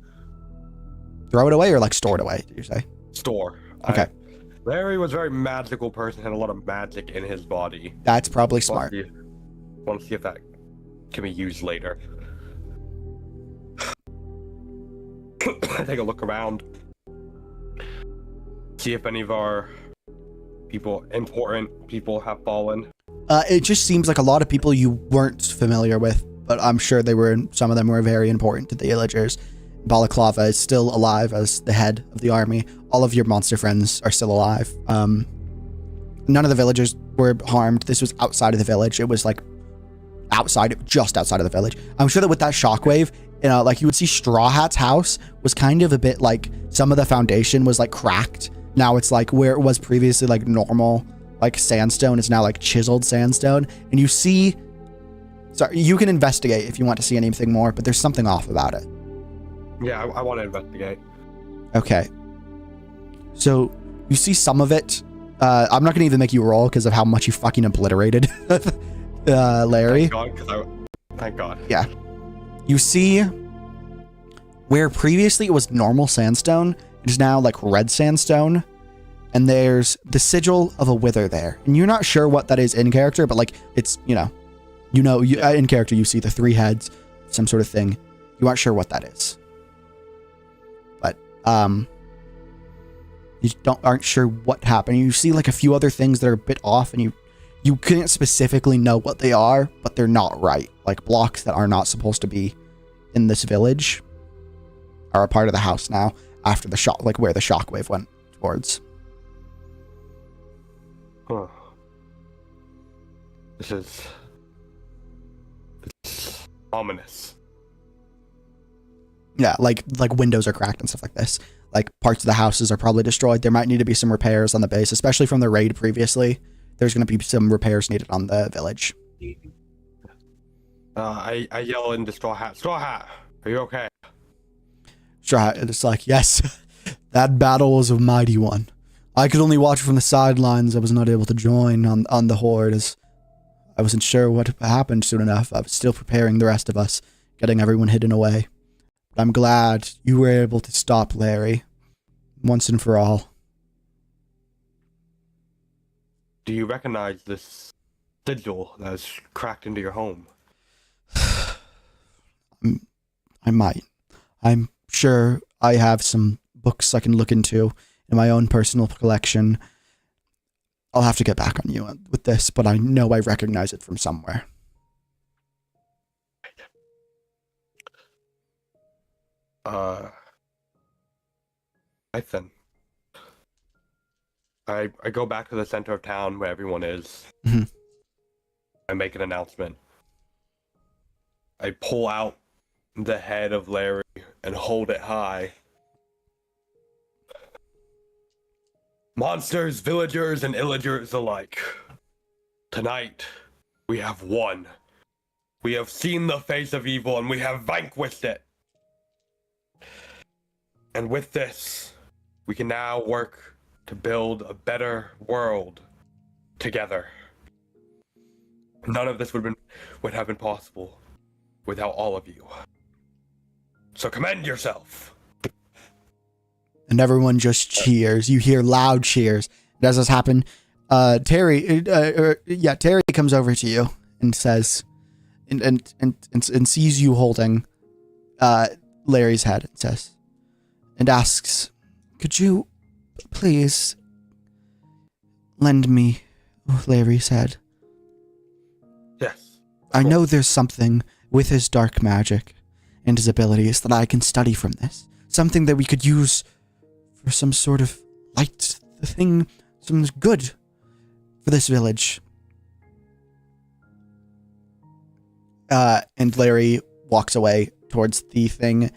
Throw it away or like store it away, did you say? Store. Okay. Larry was a very magical person, had a lot of magic in his body. That's probably smart. Want to see if that can be used later. Take a look around. See if any of our important people have fallen. It just seems like a lot of people you weren't familiar with, but I'm sure some of them were very important to the Illagers. Balaclava is still alive as the head of the army. All of your monster friends are still alive. None of the villagers were harmed. This was outside of the village. It was like just outside of the village. I'm sure that with that shockwave, like you would see Straw Hat's house was kind of a bit like some of the foundation was like cracked. Now it's like where it was previously like normal, like sandstone is now like chiseled sandstone. And you see, sorry, you can investigate if you want to see anything more, but there's something off about it. Yeah, I want to investigate. Okay. So you see some of it. I'm not going to even make you roll because of how much you fucking obliterated Larry. Thank God. Yeah. You see where previously it was normal sandstone, it is now like red sandstone. And there's the sigil of a wither there. And you're not sure what that is in character, but like it's, in character you see the 3 heads, some sort of thing. You aren't sure what that is. But you aren't sure what happened. You see like a few other things that are a bit off, and you can't specifically know what they are, but they're not right. Like blocks that are not supposed to be in this village are a part of the house now after the shock, like where the shockwave went towards. Huh. This is ominous. Yeah, like windows are cracked and stuff like this. Like parts of the houses are probably destroyed. There might need to be some repairs on the base, especially from the raid previously. There's going to be some repairs needed on the village. I yell into Straw Hat. Straw Hat, are you okay? Straw Hat, it's like, yes, that battle was a mighty one. I could only watch from the sidelines. I was not able to join on the horde as I wasn't sure what happened soon enough. I was still preparing the rest of us, getting everyone hidden away. But I'm glad you were able to stop Larry once and for all. Do you recognize this sigil that is cracked into your home? I might. I'm sure I have some books I can look into in my own personal collection. I'll have to get back on you with this, but I know I recognize it from somewhere. Then I go back to the center of town where everyone is. Mm-hmm. I make an announcement. I pull out the head of Larry and hold it high. Monsters, villagers, and illagers alike. Tonight, we have won. We have seen the face of evil and we have vanquished it. And with this, we can now work to build a better world together. None of this would have been possible without all of you. So commend yourself. And everyone just cheers. You hear loud cheers. And as this happens, Terry comes over to you and says, and sees you holding Larry's head, and says, and asks, could you please lend me Larry's head? Yes. I know there's something with his dark magic and his abilities that I can study from this. Something that we could use for some sort of light thing, some good for this village. And Larry walks away towards the thing.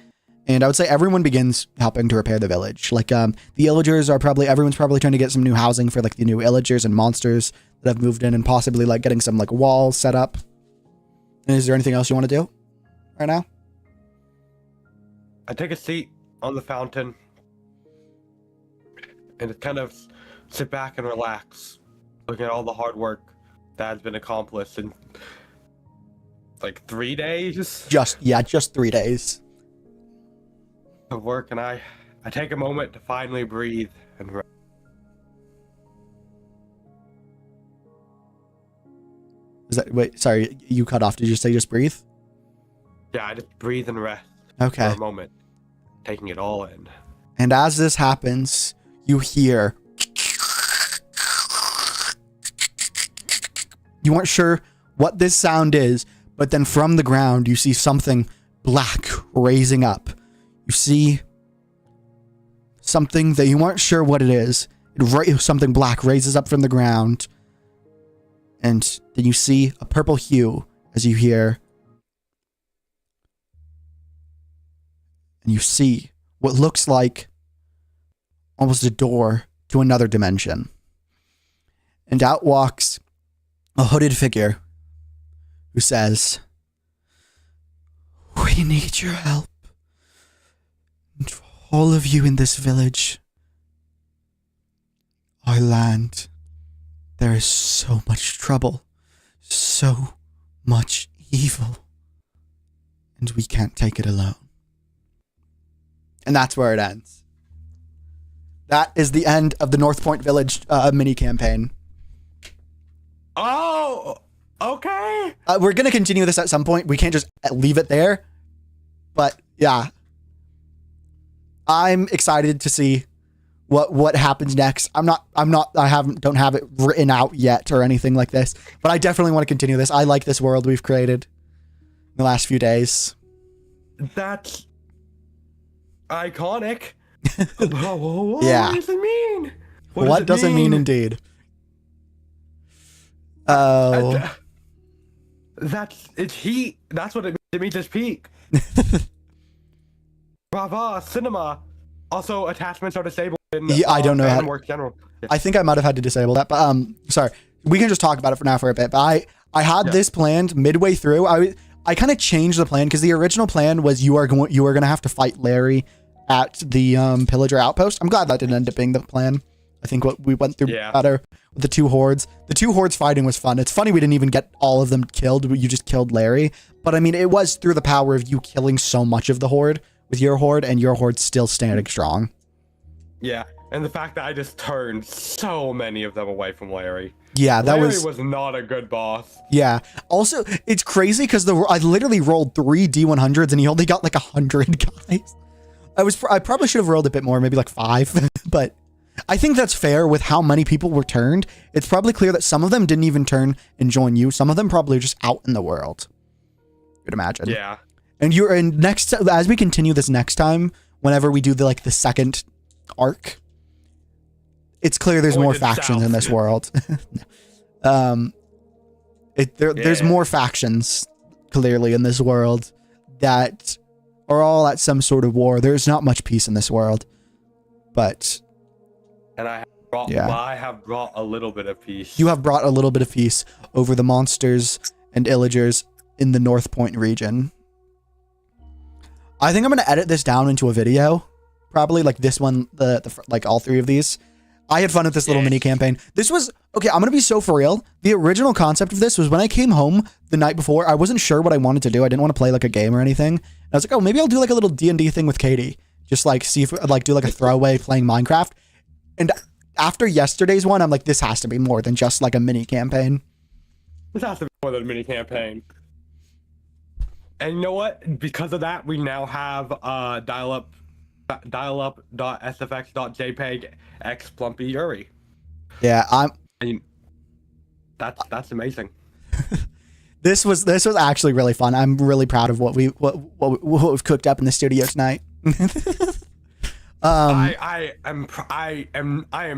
And I would say everyone begins helping to repair the village. Like, the illagers are everyone's probably trying to get some new housing for, like, the new illagers and monsters that have moved in, and possibly, like, getting some, like, walls set up. And is there anything else you want to do right now? I take a seat on the fountain and just kind of sit back and relax, looking at all the hard work that has been accomplished in, like, 3 days? Just 3 days. of work, and I take a moment to finally breathe and rest. Wait, sorry, you cut off. Did you say just breathe? Yeah, I just breathe and rest Okay. for a moment, taking it all in. And as this happens, you hear. You weren't sure what this sound is, but then from the ground, you see something black raising up. You see something that you weren't sure what it is. Something black raises up from the ground. And then you see a purple hue as you hear. And you see what looks like almost a door to another dimension. And out walks a hooded figure who says, "We need your help. And for all of you in this village, our land, there is so much trouble, so much evil, and we can't take it alone." And that's where it ends. That is the end of the North Point Village mini campaign. Oh, okay. We're going to continue this at some point. We can't just leave it there. But yeah, I'm excited to see what happens next. Don't have it written out yet or anything like this, but I definitely want to continue this. I like this world we've created in the last few days. That's iconic. What Yeah. does it mean? What does it mean indeed? Oh. That's what it means. It means it's peak. Brava, cinema. Also, attachments are disabled in I don't know how to work general. Yeah. I think I might have had to disable that, but sorry. We can just talk about it for now for a bit. But I had this planned midway through. I kind of changed the plan because the original plan was you are going to have to fight Larry at the pillager outpost. I'm glad that didn't end up being the plan. I think what we went through better with the two hordes. The two hordes fighting was fun. It's funny we didn't even get all of them killed. You just killed Larry. But I mean, it was through the power of you killing so much of the horde with your horde and your horde still standing strong. Yeah, and the fact that I just turned so many of them away from Larry. Yeah, that Larry was not a good boss. Yeah. Also, it's crazy because I literally rolled 3 D100s and he only got like 100 guys. I probably should have rolled a bit more, maybe like 5, but I think that's fair with how many people were turned. It's probably clear that some of them didn't even turn and join you. Some of them probably just out in the world. You'd imagine. Yeah. And as we continue this next time, whenever we do the second arc, it's clear there's more factions in this world. There's more factions clearly in this world that are all at some sort of war. There's not much peace in this world, but and I have brought a little bit of peace. You have brought a little bit of peace over the monsters and illagers in the North Point region. I think I'm going to edit this down into a video, probably like this one, like all 3 of these. I had fun with this little mini campaign. This was, okay, I'm going to be so for real. The original concept of this was when I came home the night before, I wasn't sure what I wanted to do. I didn't want to play like a game or anything. And I was like, oh, maybe I'll do like a little D&D thing with Katie. Just like see if like do like a throwaway playing Minecraft. And after yesterday's one, I'm like, this has to be more than just like a mini campaign. This has to be more than a mini campaign. And you know what? Because of that, we now have dialup.sfx.jpg x Plumpy Yuri. Yeah, I mean, that's amazing. This was actually really fun. I'm really proud of what we've cooked up in the studio tonight. I am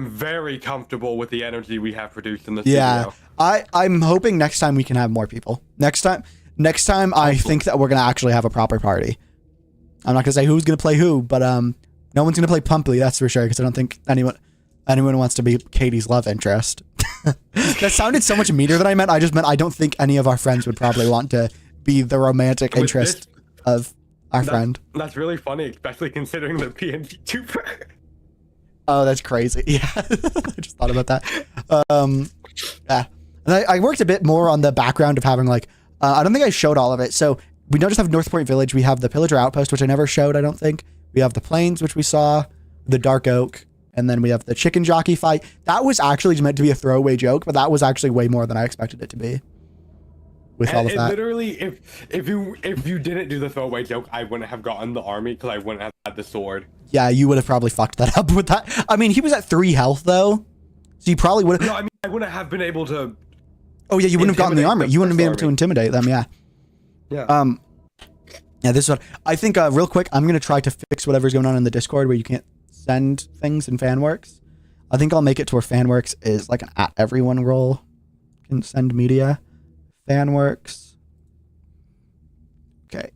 very comfortable with the energy we have produced in the studio. Yeah, I'm hoping next time we can have more people. Next time, I think that we're gonna actually have a proper party. I'm not gonna say who's gonna play who, but no one's gonna play Pumply, that's for sure, because I don't think anyone wants to be Katie's love interest. That sounded so much meaner than I meant. I just meant I don't think any of our friends would probably want to be the romantic interest of our friend. That's really funny, especially considering the PNG tuber. Oh, that's crazy. Yeah, I just thought about that. Yeah, and I worked a bit more on the background of having like, I don't think I showed all of it. So we don't just have North Point Village. We have the Pillager Outpost, which I never showed, I don't think. We have the plains, which we saw, the dark oak, and then we have the chicken jockey fight. That was actually meant to be a throwaway joke, but that was actually way more than I expected it to be. With all of that. Literally, if you didn't do the throwaway joke, I wouldn't have gotten the army because I wouldn't have had the sword. Yeah, you would have probably fucked that up with that. I mean, he was at 3 health though, so you probably would have. No, I mean, I wouldn't have been able to. Oh yeah, you wouldn't have gotten the armor. You wouldn't be able to intimidate them. Yeah. Yeah. Yeah, this is what I think. Real quick, I'm gonna try to fix whatever's going on in the Discord where you can't send things in FanWorks. I think I'll make it to where FanWorks is like an @everyone role. Can send media. FanWorks. Okay.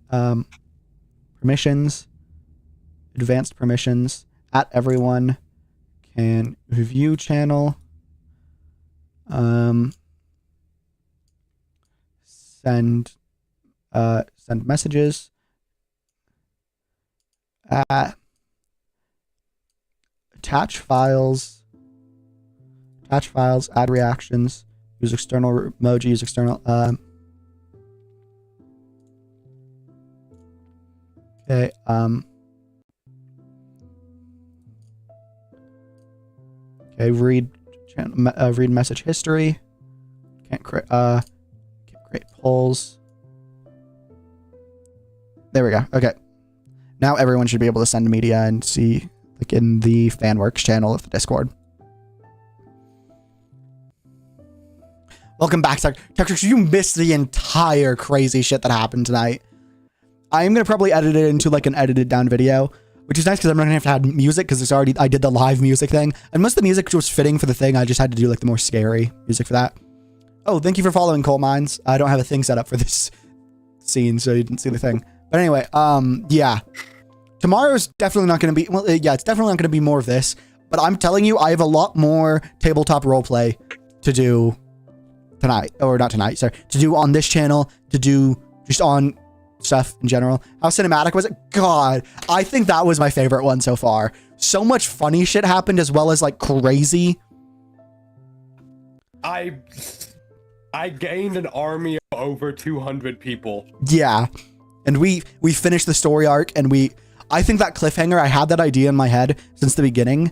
Permissions. Advanced permissions. @everyone can view channel. Send messages. Attach files. Add reactions. Use external emoji. Use external. Okay. Okay. Read message history. Can't create polls. There we go. Okay. Now everyone should be able to send media and see, like, in the FanWorks channel of the Discord. Welcome back, Tech. You missed the entire crazy shit that happened tonight. I am gonna probably edit it into like an edited down video, which is nice because I'm not gonna have to add music because it's already, I did the live music thing, and most of the music was fitting for the thing. I just had to do like the more scary music for that. Oh, thank you for following Coal Mines. I don't have a thing set up for this scene, so you didn't see the thing. But anyway, yeah. Tomorrow's definitely not going to be, well, yeah, it's definitely not going to be more of this, but I'm telling you, I have a lot more tabletop roleplay to do tonight, or not tonight, sorry, to do on this channel, to do just on stuff in general. How cinematic was it? God, I think that was my favorite one so far. So much funny shit happened as well as like crazy. I gained an army of over 200 people. Yeah. And we finished the story arc, and I think that cliffhanger, I had that idea in my head since the beginning.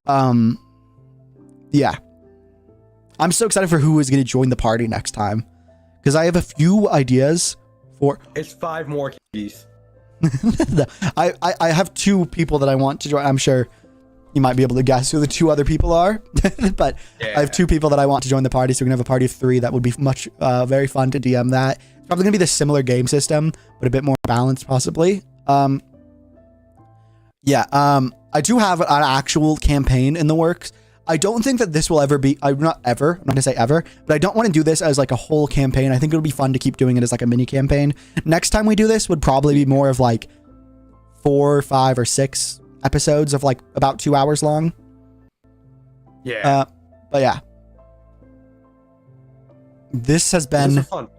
Yeah. I'm so excited for who is going to join the party next time, because I have a few ideas for... It's 5 more keys. I have 2 people that I want to join. I'm sure you might be able to guess who the 2 other people are, but yeah. I have 2 people that I want to join the party, so we're going to have a party of 3. That would be much, very fun to DM that. It's probably going to be the similar game system, but a bit more balanced, possibly. Yeah, I do have an actual campaign in the works. I don't think that this will ever be, I'm not going to say ever, but I don't want to do this as like a whole campaign. I think it'll be fun to keep doing it as like a mini campaign. Next time we do this would probably be more of like 4, 5, or 6 episodes of like about 2 hours long. Yeah. But yeah. This has been... This was fun.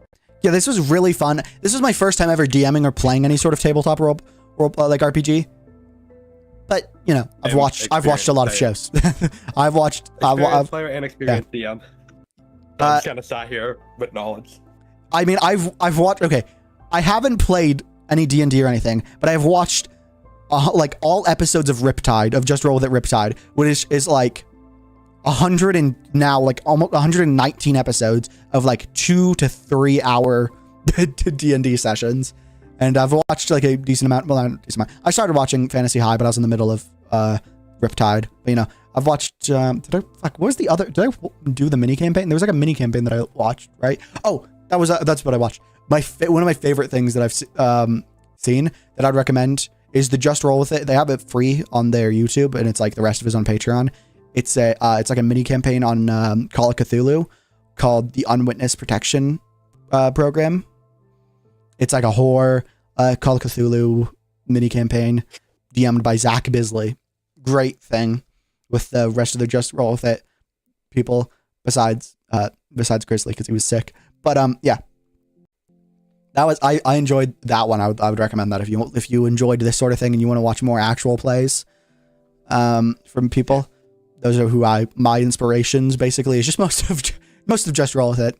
Yeah, this was really fun. This was my first time ever DMing or playing any sort of tabletop role like RPG. But you know, I've watched a lot of shows. I've watched player and experienced DM. I'm just kind of sat here with knowledge. I mean, I've watched. Okay, I haven't played any D&D or anything, but I've watched like all episodes of Riptide, of Just Roll With It Riptide, which is like 100 and now like almost 119 episodes of like 2 to 3 hour D&D sessions. And I've watched like a decent amount. Well, not a decent amount. I started watching Fantasy High, but I was in the middle of Riptide. But you know, I've watched. What was the other? Did I do the mini campaign? There was like a mini campaign that I watched, right? Oh, that's what I watched. One of my favorite things that I've seen that I'd recommend is the Just Roll With It. They have it free on their YouTube, and it's like the rest of it is on Patreon. It's like a mini campaign on Call of Cthulhu called the Unwitnessed Protection program. It's like a horror Call of Cthulhu mini campaign DM'd by Zach Bisley. Great thing with the rest of the Just Roll With It people besides Grizzly because he was sick. But yeah, that was I enjoyed that one. I would recommend that if you enjoyed this sort of thing and you want to watch more actual plays from people. Those are my inspirations basically. It's just most of Just Roll With It.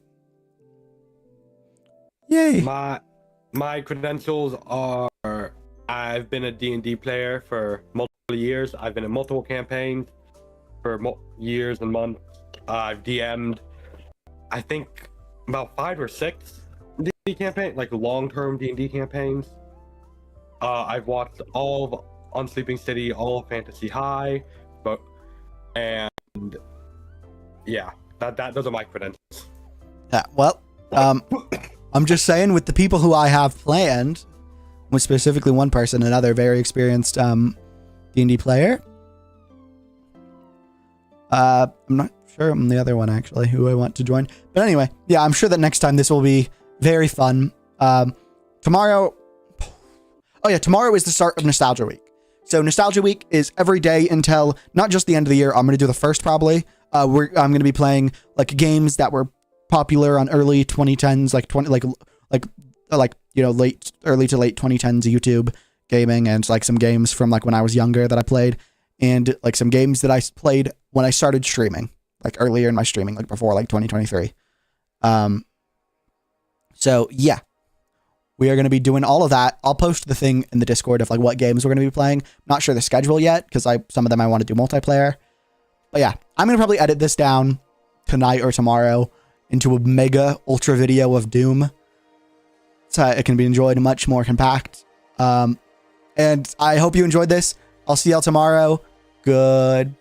Yay. My credentials are I've been a D&D player for multiple years. I've been in multiple campaigns for years and months. I've DM'd, I think, about 5 or 6 D&D campaigns, like long-term D&D campaigns. I've watched all of Unsleeping City, all of Fantasy High, and yeah, those are my credentials. Yeah, well, I'm just saying, with the people who I have planned, with specifically one person, another very experienced D&D player. I'm not sure on the other one, actually, who I want to join. But anyway, yeah, I'm sure that next time this will be very fun. Tomorrow is the start of Nostalgia Week. So Nostalgia Week is every day until not just the end of the year. I'm going to do the first probably. I'm going to be playing like games that were popular on early 2010s, early to late 2010s YouTube gaming, and like some games from like when I was younger that I played, and like some games that I played when I started streaming, like earlier in my streaming, like before like 2023. So yeah, we are going to be doing all of that. I'll post the thing in the Discord of like what games we're going to be playing. Not sure the schedule yet, because some of them I want to do multiplayer. But yeah, I'm going to probably edit this down tonight or tomorrow into a mega ultra video of Doom, so it can be enjoyed much more compact. And I hope you enjoyed this. I'll see y'all tomorrow. Good.